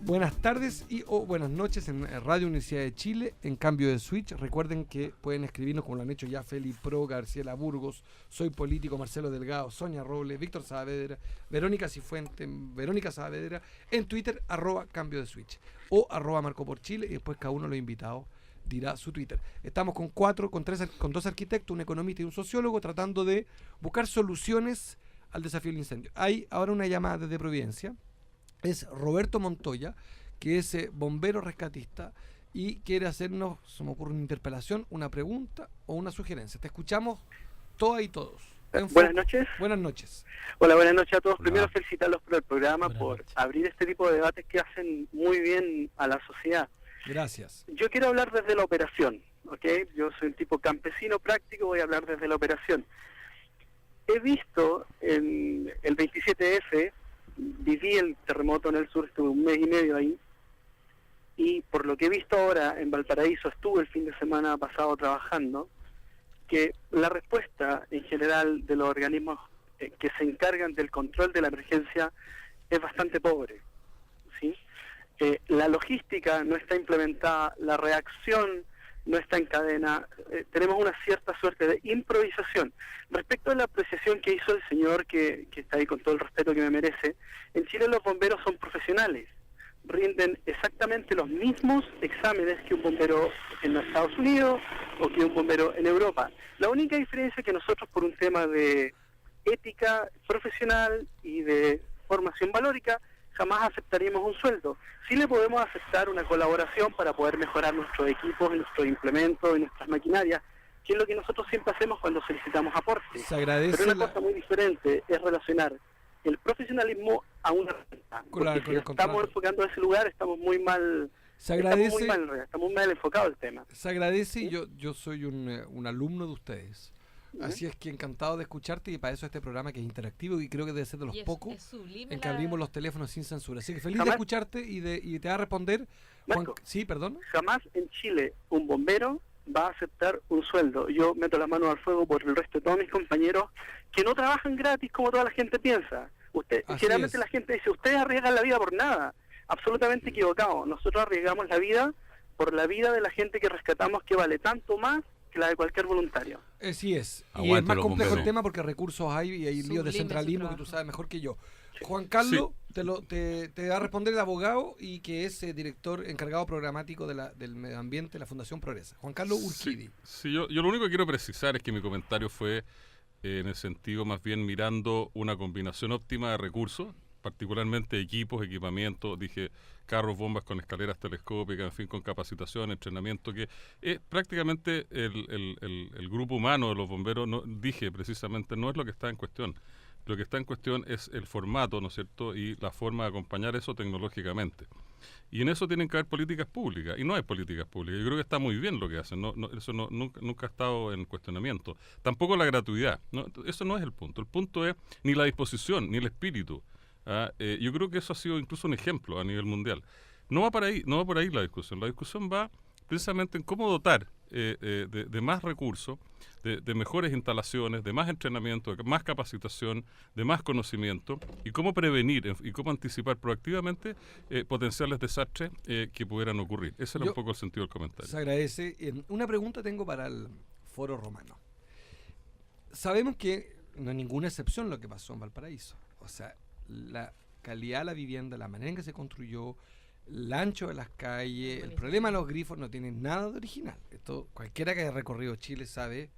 Buenas tardes o buenas noches en Radio Universidad de Chile, en Cambio de Switch. Recuerden que pueden escribirnos como lo han hecho ya Feli Pro, Garciela Burgos, Soy Político, Marcelo Delgado, Sonia Robles, Víctor Saavedra, Verónica Cifuentes, Verónica Saavedra, en Twitter, @Cambio de Switch o @Marco por Chile, y después cada uno de los invitados dirá su Twitter. Estamos con dos arquitectos, un economista y un sociólogo, tratando de buscar soluciones al desafío del incendio. Hay ahora una llamada desde Providencia. Es Roberto Montoya, que es bombero rescatista y quiere hacernos, se me ocurre, una interpelación, una pregunta o una sugerencia. Te escuchamos todas y todos. Buenas noches. Buenas noches. Hola, buenas noches a todos. Hola. Primero felicitarlos por el programa, Buenas por noches. abrir este tipo de debates que hacen muy bien a la sociedad. Gracias. Yo quiero hablar desde la operación, ¿ok? Yo soy un tipo campesino práctico, voy a hablar desde la operación. He visto en el 27F, viví el terremoto en el sur, estuve un mes y medio ahí, y por lo que he visto ahora en Valparaíso, estuve el fin de semana pasado trabajando, que la respuesta en general de los organismos que se encargan del control de la emergencia es bastante pobre, ¿sí? La logística no está implementada, la reacción no está en cadena, tenemos una cierta suerte de improvisación. Respecto a la apreciación que hizo el señor, que está ahí con todo el respeto que me merece, en Chile los bomberos son profesionales, rinden exactamente los mismos exámenes que un bombero en Estados Unidos o que un bombero en Europa. La única diferencia es que nosotros, por un tema de ética profesional y de formación valórica, jamás aceptaríamos un sueldo. Sí le podemos aceptar una colaboración para poder mejorar nuestros equipos, nuestros implementos y nuestras maquinarias, que es lo que nosotros siempre hacemos cuando solicitamos aportes. Se agradece. Pero una cosa muy diferente es relacionar el profesionalismo a una renta. Porque si estamos enfocando a ese lugar, estamos muy mal. Se agradece. Estamos muy mal enfocado el tema. Se agradece, y yo soy un alumno de ustedes. Así es que encantado de escucharte, y para eso este programa, que es interactivo y creo que debe ser de los pocos en que abrimos los teléfonos sin censura. Así que feliz de escucharte y te va a responder Juan. Sí, perdón. Jamás en Chile un bombero va a aceptar un sueldo. Yo meto las manos al fuego por el resto de todos mis compañeros que no trabajan gratis como toda la gente piensa. Generalmente la gente dice, ustedes arriesgan la vida por nada. Absolutamente equivocado. Nosotros arriesgamos la vida por la vida de la gente que rescatamos, que vale tanto más que la de cualquier voluntario. Sí es. Y es más complejo el tema porque recursos hay y hay líos de centralismo que tú sabes mejor que yo. Juan Carlos, te va a responder el abogado y que es director encargado programático del medio ambiente de la Fundación Progresa. Juan Carlos Urquidi. Sí, yo lo único que quiero precisar es que mi comentario fue en el sentido más bien mirando una combinación óptima de recursos, particularmente equipamiento, dije carros, bombas con escaleras telescópicas, en fin, con capacitación, entrenamiento, que es prácticamente el grupo humano de los bomberos, dije precisamente, no es lo que está en cuestión. Lo que está en cuestión es el formato, ¿no es cierto?, y la forma de acompañar eso tecnológicamente. Y en eso tienen que haber políticas públicas, y no hay políticas públicas. Yo creo que está muy bien lo que hacen, eso nunca ha estado en cuestionamiento. Tampoco la gratuidad, eso no es el punto. El punto es ni la disposición, ni el espíritu. Yo creo que eso ha sido incluso un ejemplo a nivel mundial. No va por ahí la discusión. La discusión va precisamente en cómo dotar de más recursos, de mejores instalaciones, de más entrenamiento, de más capacitación, de más conocimiento, y cómo prevenir y cómo anticipar proactivamente potenciales desastres que pudieran ocurrir. Ese era un poco el sentido del comentario. Se agradece. Una pregunta tengo para el Foro Romano. Sabemos que no hay ninguna excepción lo que pasó en Valparaíso. O sea, la calidad de la vivienda, la manera en que se construyó, el ancho de las calles, el problema de los grifos no tiene nada de original. Esto, cualquiera que haya recorrido Chile sabe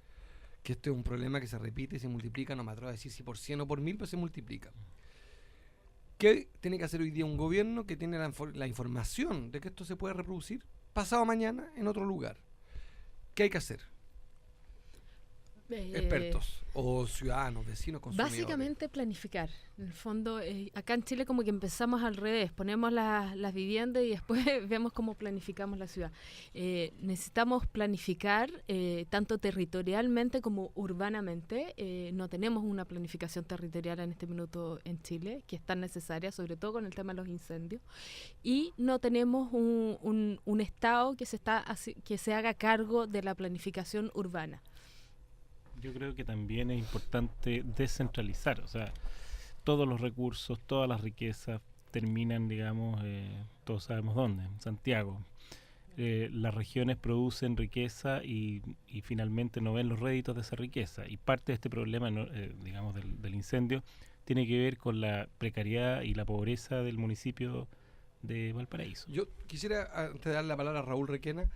que este es un problema que se repite y se multiplica, no me atrevo a decir si por 100 o por 1000, pero se multiplica. ¿Qué tiene que hacer hoy día un gobierno que tiene la información de que esto se puede reproducir pasado mañana en otro lugar? ¿Qué hay que hacer? Expertos o ciudadanos, vecinos, consumidores. Básicamente planificar. En el fondo, acá en Chile como que empezamos al revés. Ponemos las viviendas y después vemos cómo planificamos la ciudad. Necesitamos planificar tanto territorialmente como urbanamente. No tenemos una planificación territorial en este minuto en Chile, que es tan necesaria, sobre todo con el tema de los incendios. Y no tenemos un Estado que se haga cargo de la planificación urbana. Yo creo que también es importante descentralizar, o sea, todos los recursos, todas las riquezas terminan, digamos, todos sabemos dónde, en Santiago. Las regiones producen riqueza y finalmente no ven los réditos de esa riqueza. Y parte de este problema, digamos, del incendio tiene que ver con la precariedad y la pobreza del municipio de Valparaíso. Yo quisiera, antes de darle la palabra a Raúl Requena,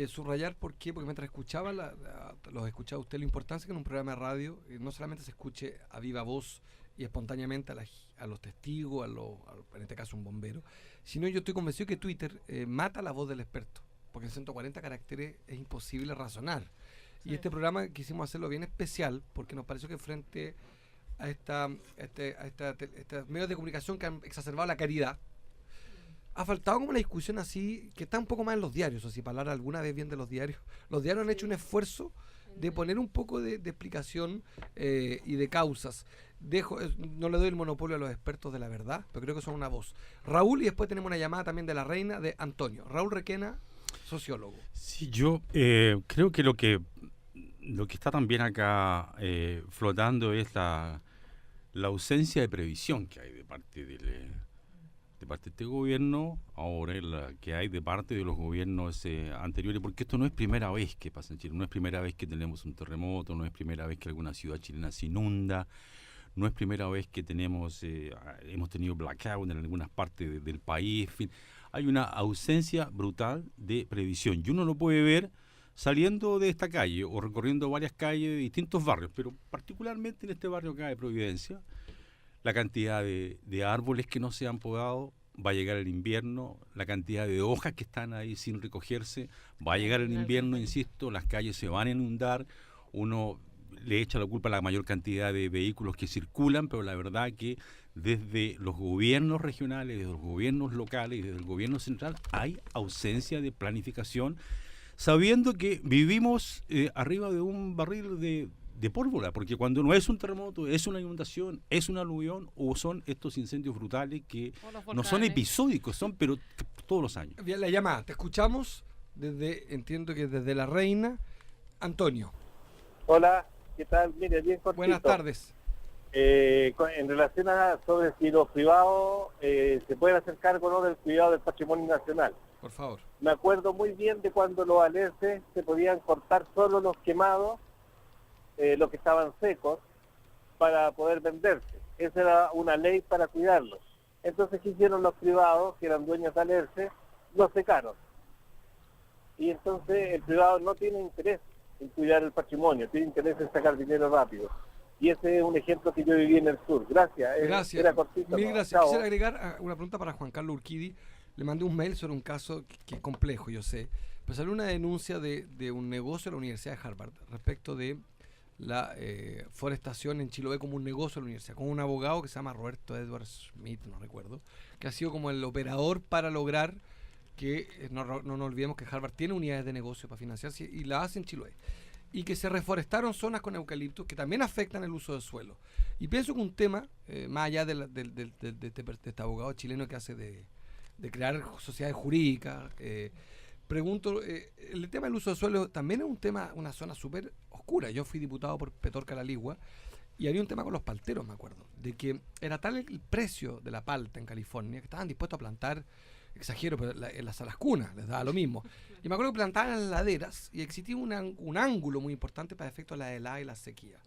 subrayar por qué, porque mientras escuchaba, los escuchaba usted, la importancia que en un programa de radio no solamente se escuche a viva voz y espontáneamente a los testigos, en este caso un bombero, sino yo estoy convencido que Twitter mata la voz del experto, porque en 140 caracteres es imposible razonar. Sí. Y este programa quisimos hacerlo bien especial, porque nos pareció que frente a estos medios de comunicación que han exacerbado la caridad, ha faltado como una discusión así, que está un poco más en los diarios, o si para hablar alguna vez bien de los diarios han hecho un esfuerzo de poner un poco de explicación y de causas. No le doy el monopolio a los expertos de la verdad, pero creo que son una voz. Raúl, y después tenemos una llamada también de la reina, de Antonio. Raúl Requena, sociólogo. Sí, yo creo que lo que está también acá flotando es la ausencia de previsión que hay de parte de este gobierno, ahora la que hay de parte de los gobiernos anteriores, porque esto no es primera vez que pasa en Chile, no es primera vez que tenemos un terremoto, no es primera vez que alguna ciudad chilena se inunda, no es primera vez que hemos tenido blackout en algunas partes del país, en fin, hay una ausencia brutal de previsión, y uno lo puede ver saliendo de esta calle o recorriendo varias calles de distintos barrios, pero particularmente en este barrio acá de Providencia, la cantidad de árboles que no se han podado, va a llegar el invierno, la cantidad de hojas que están ahí sin recogerse, va a llegar el invierno, insisto, las calles se van a inundar, uno le echa la culpa a la mayor cantidad de vehículos que circulan, pero la verdad que desde los gobiernos regionales, desde los gobiernos locales y desde el gobierno central hay ausencia de planificación, sabiendo que vivimos arriba de un barril de pólvora, porque cuando no es un terremoto, es una inundación, es un aluvión o son estos incendios brutales que no son episódicos, pero todos los años. Bien, la llamada, te escuchamos entiendo que desde la reina. Antonio. Hola, ¿qué tal? Mire, bien cortito. Buenas tardes. En relación a sobre si los privados se pueden hacer cargo o no del cuidado del patrimonio nacional. Por favor. Me acuerdo muy bien de cuando los alerces se podían cortar solo los quemados, los que estaban secos, para poder venderse. Esa era una ley para cuidarlos. Entonces, ¿qué hicieron los privados, que eran dueños de alerces? Los secaron. Y entonces el privado no tiene interés en cuidar el patrimonio, tiene interés en sacar dinero rápido. Y ese es un ejemplo que yo viví en el sur. Gracias. Gracias. Era cortito. Mil ¿no? gracias. Chao. Quisiera agregar una pregunta para Juan Carlos Urquidi. Le mandé un mail sobre un caso que es complejo, yo sé. Pero salió una denuncia de un negocio de la Universidad de Harvard respecto de la forestación en Chiloé como un negocio de la universidad, con un abogado que se llama Roberto Edward Smith, no recuerdo, que ha sido como el operador para lograr que, no nos olvidemos que Harvard tiene unidades de negocio para financiarse y la hace en Chiloé. Y que se reforestaron zonas con eucaliptos que también afectan el uso del suelo. Y pienso que un tema, más allá de este abogado chileno que hace de crear sociedades jurídicas, pregunto, el tema del uso del suelo también es un tema, una zona súper oscura. Yo fui diputado por Petorca La Ligua y había un tema con los palteros, me acuerdo, de que era tal el precio de la palta en California que estaban dispuestos a plantar, exagero, pero en las cunas les daba lo mismo. Y me acuerdo que plantaban en las laderas y existía un ángulo muy importante para efectos de la helada y la sequía.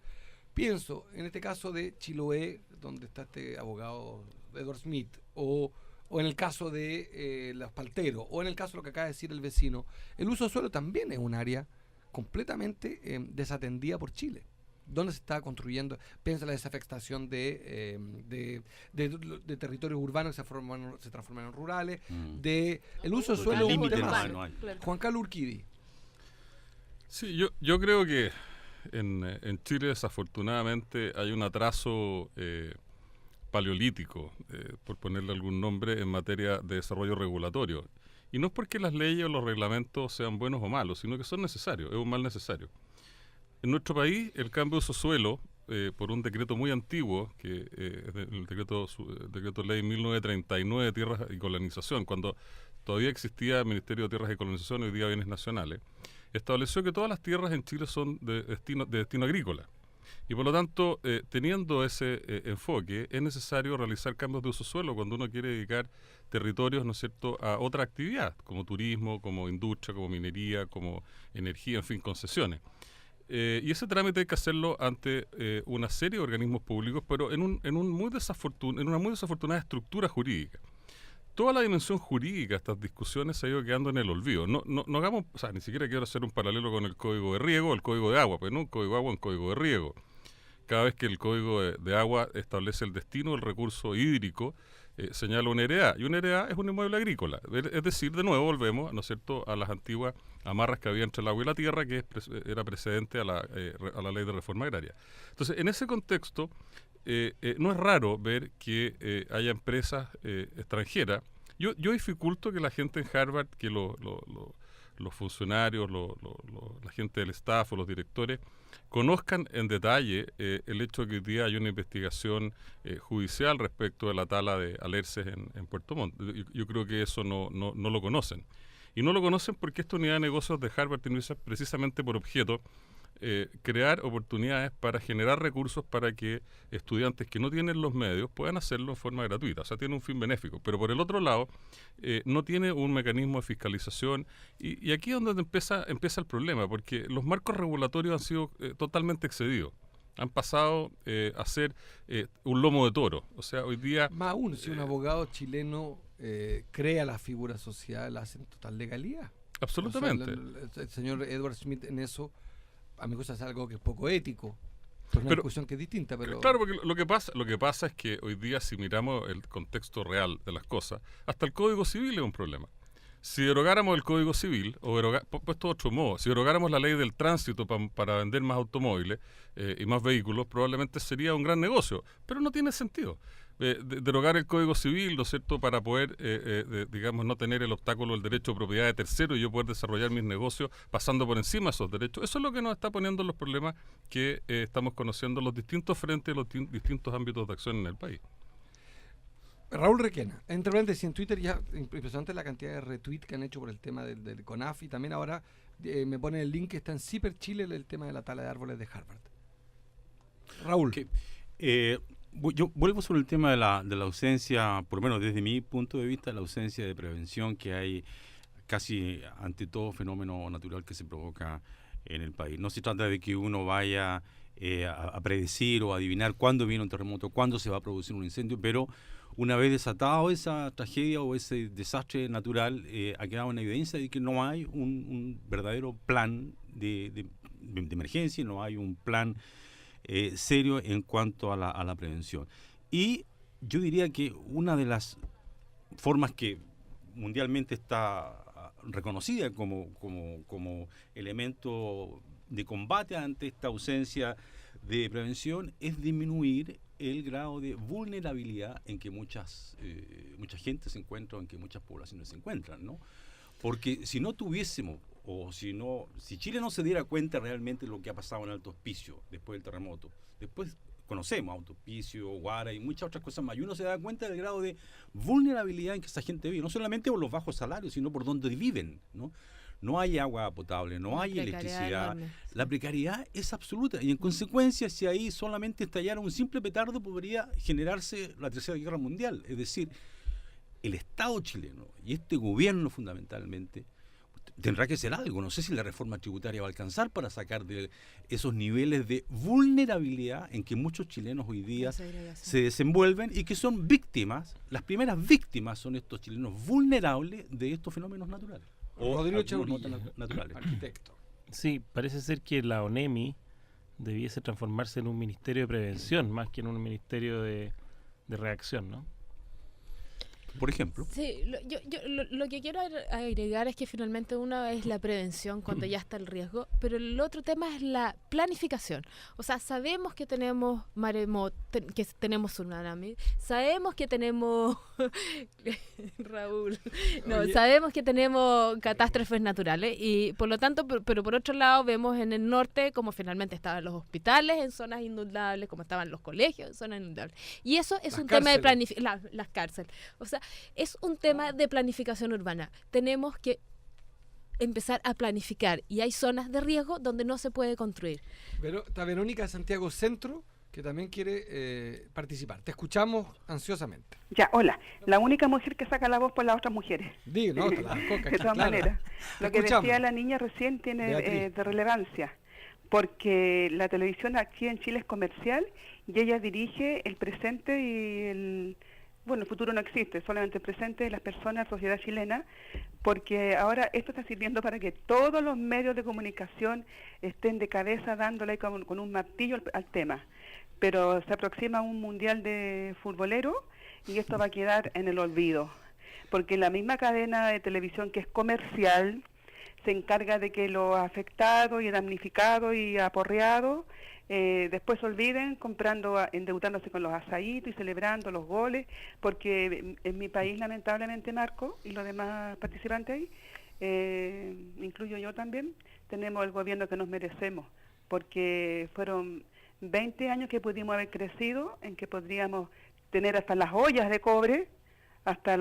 Pienso, en este caso de Chiloé, donde está este abogado Edward Smith, o en el caso de los palteros, o en el caso de lo que acaba de decir el vecino, el uso del suelo también es un área completamente desatendida por Chile. ¿Dónde se está construyendo? Piensa la desafectación de territorios urbanos que se transforman en rurales, de el uso del suelo. Juan Carlos Urquidi. Sí, yo creo que en Chile desafortunadamente hay un atraso paleolítico, por ponerle algún nombre, en materia de desarrollo regulatorio. Y no es porque las leyes o los reglamentos sean buenos o malos, sino que son necesarios, es un mal necesario. En nuestro país, el cambio de uso suelo, por un decreto muy antiguo, que es el decreto ley 1939 de Tierras y Colonización, cuando todavía existía el Ministerio de Tierras y Colonización, hoy día Bienes Nacionales, estableció que todas las tierras en Chile son de destino agrícola. Y por lo tanto, teniendo ese enfoque, es necesario realizar cambios de uso suelo cuando uno quiere dedicar territorios, ¿no es cierto?, a otra actividad, como turismo, como industria, como minería, como energía, en fin, concesiones. Y ese trámite hay que hacerlo ante una serie de organismos públicos, pero en una muy desafortunada estructura jurídica. Toda la dimensión jurídica de estas discusiones se ha ido quedando en el olvido. No hagamos, o sea, ni siquiera quiero hacer un paralelo con el Código de Riego o el Código de Agua, pero no un Código de Agua, un Código de Riego. Cada vez que el Código de Agua establece el destino del recurso hídrico, señala una heredad, y una heredad es un inmueble agrícola. Es decir, de nuevo volvemos, ¿no es cierto?, a las antiguas amarras que había entre el agua y la tierra, que era precedente a la ley de reforma agraria. Entonces, en ese contexto, no es raro ver que haya empresas extranjeras. Yo dificulto que la gente en Harvard, que los funcionarios, la gente del staff o los directores, conozcan en detalle el hecho de que hoy día hay una investigación judicial respecto de la tala de alerces en Puerto Montt. Yo creo que eso no lo conocen. Y no lo conocen porque esta unidad de negocios de Harvard tiene precisamente por objeto crear oportunidades para generar recursos para que estudiantes que no tienen los medios puedan hacerlo en forma gratuita. O sea, tiene un fin benéfico. Pero por el otro lado, no tiene un mecanismo de fiscalización. Y aquí es donde empieza el problema, porque los marcos regulatorios han sido totalmente excedidos. Han pasado a ser un lomo de toro. O sea, hoy día... Más aún, si un abogado chileno crea la figura social, la hace en total legalidad. Absolutamente. O sea, el señor Edward Smith en eso, a mi cosa es algo que es poco ético. Pero una discusión que es distinta. Pero claro, porque lo que pasa es que hoy día, si miramos el contexto real de las cosas, hasta el Código Civil es un problema. Si derogáramos el Código Civil, puesto de otro modo, si derogáramos la ley del tránsito para vender más automóviles y más vehículos, probablemente sería un gran negocio, pero no tiene sentido. Derogar el Código Civil, ¿no es cierto?, para poder, digamos, no tener el obstáculo del derecho de propiedad de terceros y yo poder desarrollar mis negocios pasando por encima de esos derechos. Eso es lo que nos está poniendo los problemas que estamos conociendo los distintos frentes, los distintos ámbitos de acción en el país. Raúl Requena, entre paréntesis, en Twitter ya impresionante la cantidad de retweets que han hecho por el tema del CONAF y también ahora me pone el link que está en CIPER Chile, el tema de la tala de árboles de Harvard. Raúl. Yo vuelvo sobre el tema de la ausencia, por lo menos desde mi punto de vista, la ausencia de prevención que hay casi ante todo fenómeno natural que se provoca en el país. No se trata de que uno vaya a predecir o adivinar cuándo viene un terremoto, cuándo se va a producir un incendio, pero una vez desatado esa tragedia o ese desastre natural, ha quedado en evidencia de que no hay un verdadero plan de emergencia, no hay un plan serio en cuanto a la prevención. Y yo diría que una de las formas que mundialmente está reconocida como elemento de combate ante esta ausencia de prevención es disminuir el grado de vulnerabilidad en que mucha gente se encuentra, o en que muchas poblaciones se encuentran, ¿no? Porque si no tuviésemos, si Chile no se diera cuenta realmente de lo que ha pasado en Alto Hospicio después del terremoto, después conocemos Alto Hospicio, Guara y muchas otras cosas más, y uno se da cuenta del grado de vulnerabilidad en que esa gente vive, no solamente por los bajos salarios, sino por donde viven, ¿no? No hay agua potable, no hay electricidad. La precariedad es absoluta y en consecuencia, si ahí solamente estallara un simple petardo, podría generarse la Tercera Guerra Mundial. Es decir, el Estado chileno y este gobierno fundamentalmente tendrá que hacer algo. No sé si la reforma tributaria va a alcanzar para sacar de esos niveles de vulnerabilidad en que muchos chilenos hoy día se desenvuelven y que son víctimas. Las primeras víctimas son estos chilenos vulnerables de estos fenómenos naturales. Rodrigo Chaurilla, naturales. Arquitecto. Sí, parece ser que la ONEMI debiese transformarse en un ministerio de prevención más que en un ministerio de reacción, ¿no? Por ejemplo. Sí, lo que quiero agregar es que finalmente una es la prevención cuando ya está el riesgo, pero el otro tema es la planificación. O sea, sabemos que tenemos maremoto, que tenemos tsunami, sabemos que tenemos Raúl, sabemos que tenemos catástrofes naturales y por lo tanto, pero por otro lado vemos en el norte como finalmente estaban los hospitales en zonas inundables, como estaban los colegios en zonas inundables. Y eso es un tema de planificación, las cárceles. O sea, es un tema de planificación urbana. Tenemos que empezar a planificar y hay zonas de riesgo donde no se puede construir. Pero está Verónica de Santiago Centro, que también quiere participar. Te escuchamos ansiosamente. Ya, hola. La única mujer que saca la voz por las otras mujeres. Digo, no, te la coca, de todas maneras. Lo que decía la niña recién tiene de relevancia, porque la televisión aquí en Chile es comercial y ella dirige el presente y el futuro no existe, solamente el presente de las personas, la sociedad chilena, porque ahora esto está sirviendo para que todos los medios de comunicación estén de cabeza dándole con un martillo al tema. Pero se aproxima un mundial de futbolero y esto va a quedar en el olvido, porque la misma cadena de televisión que es comercial se encarga de que los afectados y damnificados y aporreados después se olviden endeudándose con los asaditos y celebrando los goles, porque en mi país lamentablemente, Marco, y los demás participantes ahí, incluyo yo también, tenemos el gobierno que nos merecemos, porque fueron 20 años que pudimos haber crecido, en que podríamos tener hasta las ollas de cobre, hasta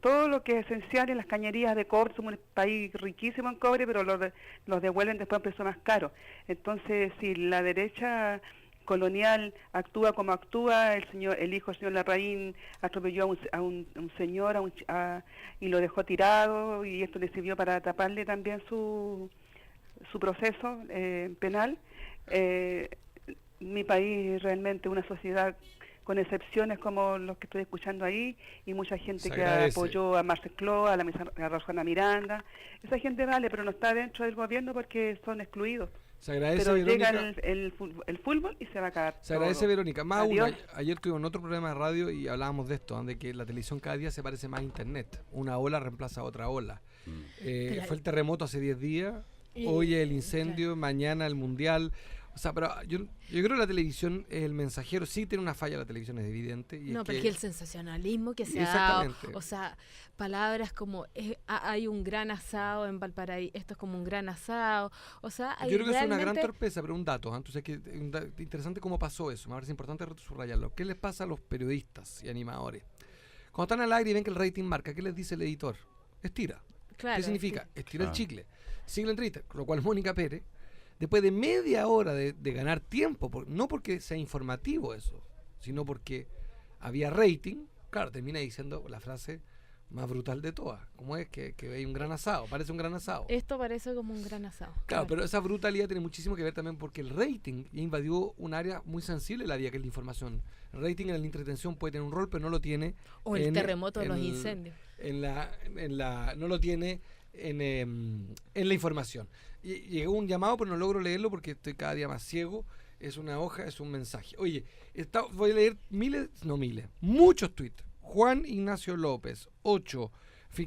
todo lo que es esencial en las cañerías de cobre. Somos un país riquísimo en cobre, pero los devuelven después a precio más caro. Entonces, si la derecha colonial actúa como actúa, el hijo del señor Larraín atropelló a un señor y lo dejó tirado, y esto le sirvió para taparle también su proceso penal. Mi país es realmente una sociedad con excepciones como los que estoy escuchando ahí, y mucha gente que apoyó a Marcel Cló, a Rosana Miranda. Esa gente vale, pero no está dentro del gobierno porque son excluidos. Se agradece, pero Verónica. Llega el fútbol y se va a acabar. Se agradece, Verónica. Más aún, ayer tuvimos otro programa de radio y hablábamos de esto, de que la televisión cada día se parece más a internet. Una ola reemplaza a otra ola. Fue el terremoto hace 10 días, hoy el incendio, mañana el mundial. O sea, pero yo creo que la televisión, el mensajero, sí tiene una falla, la televisión es evidente. Y no, porque el sensacionalismo que se ha dado, o sea, palabras como hay un gran asado en Valparaíso, esto es como un gran asado, o sea, yo creo que es una gran torpeza, pero un dato, entonces que interesante cómo pasó eso, me parece importante subrayarlo. ¿Qué les pasa a los periodistas y animadores? Cuando están al aire y ven que el rating marca, ¿qué les dice el editor? Estira. Claro, ¿qué significa? Estira el chicle. Sigue en Twitter, con lo cual Mónica Pérez, después de media hora de ganar tiempo, no porque sea informativo eso, sino porque había rating, claro, termina diciendo la frase más brutal de todas, como es que hay un gran asado, parece un gran asado. Esto parece como un gran asado. Claro, pero esa brutalidad tiene muchísimo que ver también porque el rating invadió un área muy sensible de la vida, que es la información. El rating en la entretención puede tener un rol, pero no lo tiene. O el terremoto de los incendios. No lo tiene en la información. Y llegó un llamado, pero no logro leerlo porque estoy cada día más ciego. es una hoja, es un mensaje. Oye, voy a leer muchos tweets. Juan Ignacio López, 8.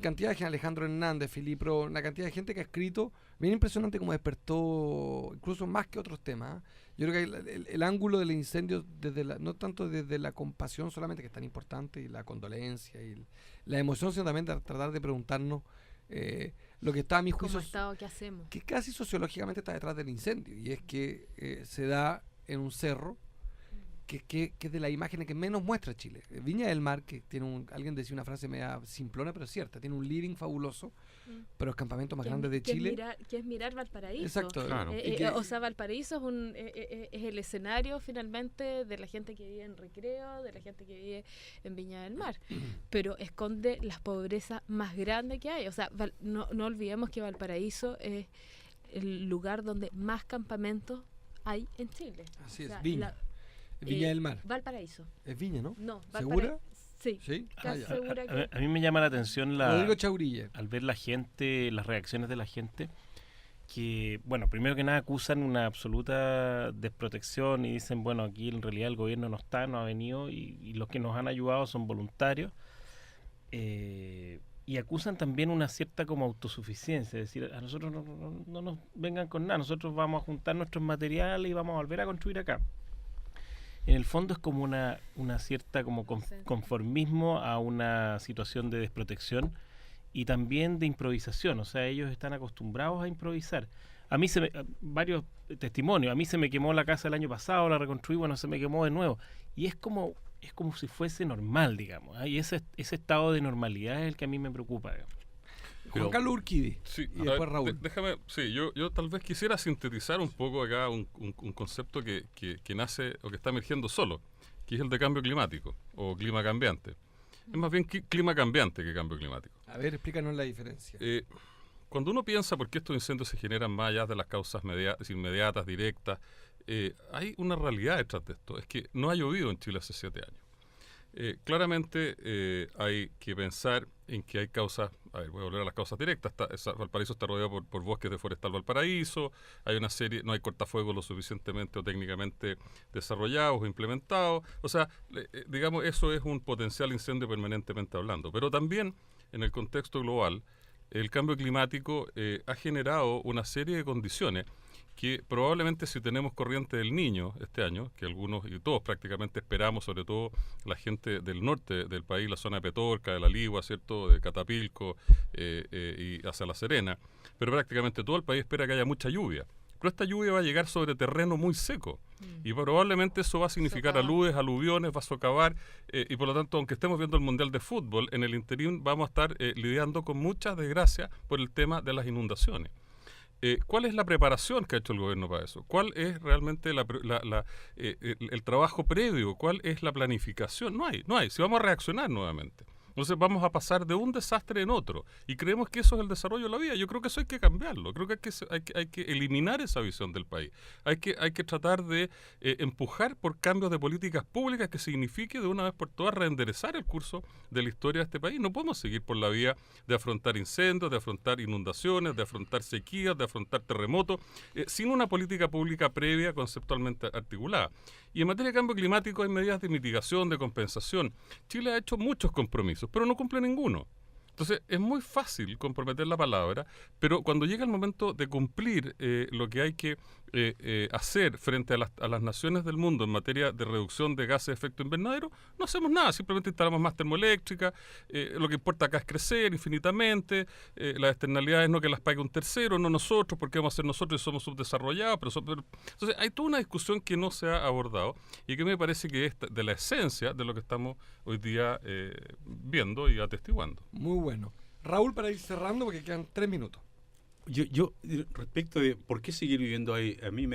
Cantidad de gente, Alejandro Hernández, Filipro, una cantidad de gente que ha escrito, bien impresionante como despertó, incluso más que otros temas. Yo creo que el ángulo del incendio, no tanto desde la compasión solamente, que es tan importante, y la condolencia, y la emoción, sino también de tratar de preguntarnos lo que está a mi juicio, ¿qué hacemos? Que casi sociológicamente está detrás del incendio, y es que se da en un cerro, que es de las imágenes que menos muestra Chile. Viña del Mar, que tiene alguien decía una frase media simplona, pero cierta, tiene un living fabuloso, pero los campamentos más grandes de Chile. Es mirar Valparaíso. Exacto. Claro. O sea, Valparaíso es el escenario finalmente de la gente que vive en Recreo, de la gente que vive en Viña del Mar, pero esconde la pobreza más grande que hay. O sea, no olvidemos que Valparaíso es el lugar donde más campamentos hay en Chile. Así es, Viña del Mar. Valparaíso. Es Viña, ¿no? No, ¿segura? Sí. Casi segura que... A mí me llama la atención Rodrigo Chaurilla, al ver la gente, las reacciones de la gente, que, bueno, primero que nada acusan una absoluta desprotección y dicen, bueno, aquí en realidad el gobierno no ha venido y los que nos han ayudado son voluntarios. Y acusan también una cierta como autosuficiencia, es decir, a nosotros no nos vengan con nada, nosotros vamos a juntar nuestros materiales y vamos a volver a construir acá. En el fondo es como una cierta como conformismo a una situación de desprotección y también de improvisación. O sea, ellos están acostumbrados a improvisar. A mí varios testimonios, a mí se me quemó la casa el año pasado, la reconstruí, bueno, se me quemó de nuevo. Y es como si fuese normal, digamos. Y ese estado de normalidad es el que a mí me preocupa, digamos. Juan Carlos Urquidi, sí, y después Raúl. Déjame, yo tal vez quisiera sintetizar un poco acá un concepto que nace o que está emergiendo solo, que es el de cambio climático o clima cambiante. Es más bien clima cambiante que cambio climático. A ver, explícanos la diferencia. Cuando uno piensa por qué estos incendios se generan más allá de las causas inmediatas, directas, hay una realidad detrás de esto, es que no ha llovido en Chile hace 7 años. Claramente hay que pensar en que hay causas, voy a volver a las causas directas. Valparaíso está rodeado por bosques de Forestal Valparaíso, hay una serie, no hay cortafuegos lo suficientemente o técnicamente desarrollados o implementados, o sea, digamos, eso es un potencial incendio permanentemente hablando, pero también en el contexto global, el cambio climático ha generado una serie de condiciones que probablemente si tenemos corriente del Niño este año, que algunos y todos prácticamente esperamos, sobre todo la gente del norte del país, la zona de Petorca, de La Ligua, ¿cierto?, de Catapilco y hacia La Serena, pero prácticamente todo el país espera que haya mucha lluvia. Pero esta lluvia va a llegar sobre terreno muy seco y probablemente eso va a significar aluviones, va a socavar y por lo tanto, aunque estemos viendo el Mundial de Fútbol, en el interín vamos a estar lidiando con mucha desgracia por el tema de las inundaciones. ¿Cuál es la preparación que ha hecho el gobierno para eso? ¿Cuál es realmente el trabajo previo? ¿Cuál es la planificación? No hay. Si vamos a reaccionar nuevamente. Entonces vamos a pasar de un desastre en otro. Y creemos que eso es el desarrollo de la vida. Yo creo que eso hay que cambiarlo. Creo que hay que eliminar esa visión del país. Hay que tratar de empujar por cambios de políticas públicas que signifique de una vez por todas reenderezar el curso de la historia de este país. No podemos seguir por la vía de afrontar incendios, de afrontar inundaciones, de afrontar sequías, de afrontar terremotos, sin una política pública previa conceptualmente articulada. Y en materia de cambio climático hay medidas de mitigación, de compensación. Chile ha hecho muchos compromisos, pero no cumple ninguno. Entonces, es muy fácil comprometer la palabra, pero cuando llega el momento de cumplir lo que hay que hacer frente a las naciones del mundo en materia de reducción de gases de efecto invernadero, no hacemos nada, simplemente instalamos más termoeléctricas, lo que importa acá es crecer infinitamente, las externalidades no que las pague un tercero, no nosotros, porque vamos a ser nosotros y somos subdesarrollados, entonces hay toda una discusión que no se ha abordado y que me parece que es de la esencia de lo que estamos hoy día viendo y atestiguando. Muy bueno. Raúl, para ir cerrando, porque quedan 3 minutos. Yo respecto de por qué seguir viviendo ahí, a mí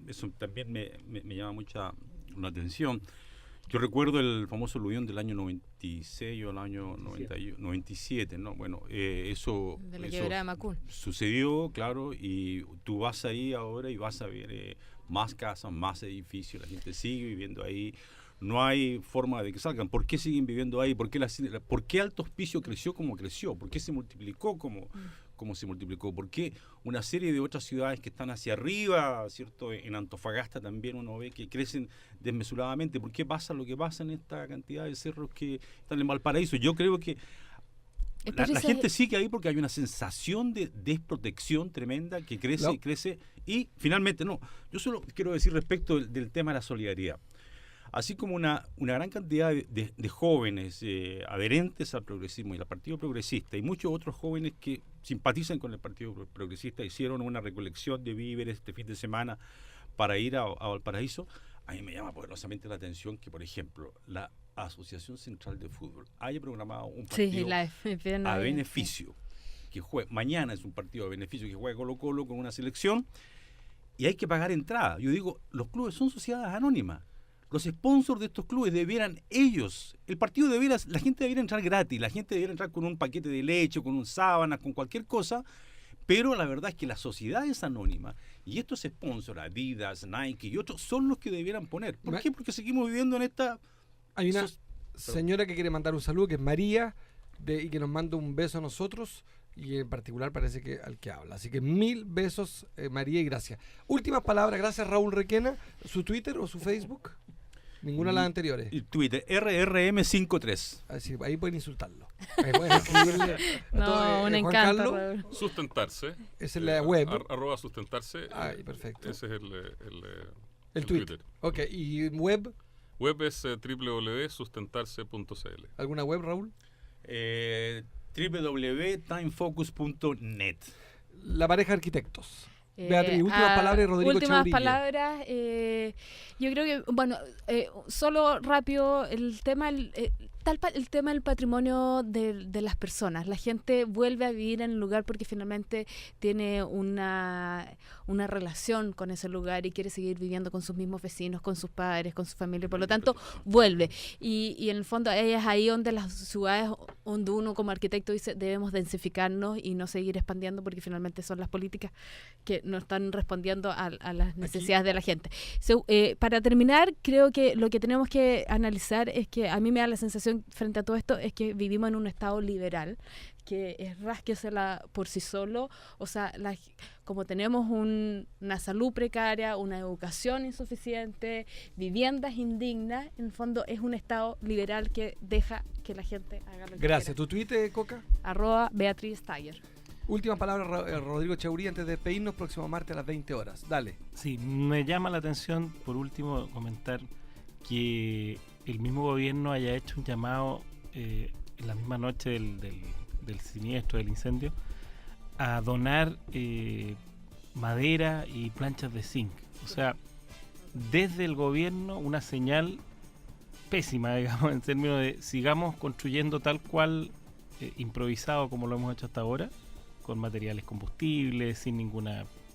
eso también me llama mucha la atención. Yo recuerdo el famoso aluvión del año 96 o el año 97, ¿no? Bueno, eso de la quebrada de Macul sucedió, claro, y tú vas ahí ahora y vas a ver más casas, más edificios, la gente sigue viviendo ahí. no hay forma de que salgan. ¿Por qué siguen viviendo ahí? ¿Por qué Alto Hospicio creció como creció? ¿Por qué se multiplicó como se multiplicó? ¿Por qué una serie de otras ciudades que están hacia arriba, ¿cierto? En Antofagasta también uno ve que crecen desmesuradamente. ¿Por qué pasa lo que pasa en esta cantidad de cerros que están en Valparaíso? Yo creo que la gente sigue ahí porque hay una sensación de desprotección tremenda que crece y crece. Y finalmente, yo solo quiero decir respecto del tema de la solidaridad. Así como una gran cantidad de jóvenes adherentes al progresismo y al Partido Progresista y muchos otros jóvenes que simpatizan con el Partido Progresista hicieron una recolección de víveres este fin de semana para ir a Valparaíso, a mí me llama poderosamente la atención que, por ejemplo, la Asociación Central de Fútbol haya programado un partido a beneficio, que juega, mañana es un partido a beneficio que juega Colo-Colo con una selección y hay que pagar entrada. Yo digo, los clubes son sociedades anónimas. Los sponsors de estos clubes debieran ellos, la gente debiera entrar gratis, la gente debiera entrar con un paquete de leche, con un sábana, con cualquier cosa, pero la verdad es que la sociedad es anónima y estos sponsors, Adidas, Nike y otros, son los que debieran poner. ¿Por qué? Porque seguimos viviendo en esta... Hay una señora que quiere mandar un saludo, que es María, y que nos manda un beso a nosotros, y en particular parece que al que habla. Así que 1000 besos, María, y gracias. Últimas palabras, gracias Raúl Requena. ¿Su Twitter o su Facebook? Ninguna de las anteriores. El Twitter, RRM53. Así, ahí pueden insultarlo. Ahí pueden escribirle. Un encanto. Sustentarse. Esa es la web. @ sustentarse. Perfecto. Ese es el Twitter. Ok, ¿y web? Web es www.sustentarse.cl. ¿Alguna web, Raúl? www.timefocus.net. La pareja arquitectos. Beatriz, últimas palabras, Rodrigo Últimas Chaurilla. palabras, yo creo que, solo rápido, el tema del patrimonio de las personas. La gente vuelve a vivir en el lugar porque finalmente tiene una relación con ese lugar y quiere seguir viviendo con sus mismos vecinos, con sus padres, con su familia, por lo tanto vuelve. Y en el fondo es ahí donde las ciudades, donde uno como arquitecto dice debemos densificarnos y no seguir expandiendo porque finalmente son las políticas que no están respondiendo a las necesidades de la gente. Para terminar, creo que lo que tenemos que analizar es que a mí me da la sensación frente a todo esto es que vivimos en un estado liberal que es rásquesela por sí solo, o sea, como tenemos una salud precaria, una educación insuficiente, viviendas indignas, en el fondo es un estado liberal que deja que la gente haga lo que Gracias. quiera. ¿Tu Twitter, Coca? @Beatriz Tiger. Última palabra, Rodrigo Chaurilla, antes de despedirnos, próximo martes a las 20 horas. Dale. Sí, me llama la atención, por último, comentar que el mismo gobierno haya hecho un llamado en la misma noche del siniestro, del incendio, a donar madera y planchas de zinc. O sea, desde el gobierno una señal pésima, digamos, en términos de sigamos construyendo tal cual improvisado como lo hemos hecho hasta ahora, con materiales combustibles,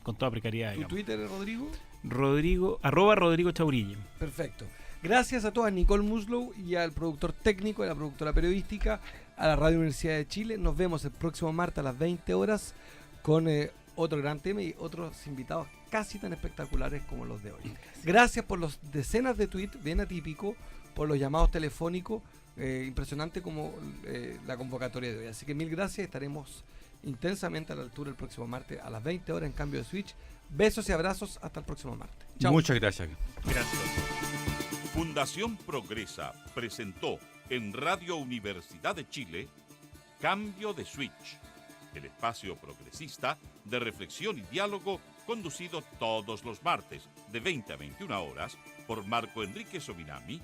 con toda precariedad. ¿Tu Twitter, Rodrigo? @Rodrigo Chaurilla. Perfecto. Gracias a todas, Nicole Muslow y al productor técnico, a la productora periodística, a la Radio Universidad de Chile. Nos vemos el próximo martes a las 20 horas con otro gran tema y otros invitados casi tan espectaculares como los de hoy. Gracias por los decenas de tweets, bien atípico, por los llamados telefónicos, impresionante como la convocatoria de hoy. Así que 1000 gracias, estaremos intensamente a la altura el próximo martes a las 20 horas en Cambio de Switch. Besos y abrazos, hasta el próximo martes. Chao. Muchas gracias. Gracias. Fundación Progresa presentó en Radio Universidad de Chile Cambio de Switch, el espacio progresista de reflexión y diálogo conducido todos los martes de 20 a 21 horas por Marco Enrique Sobinami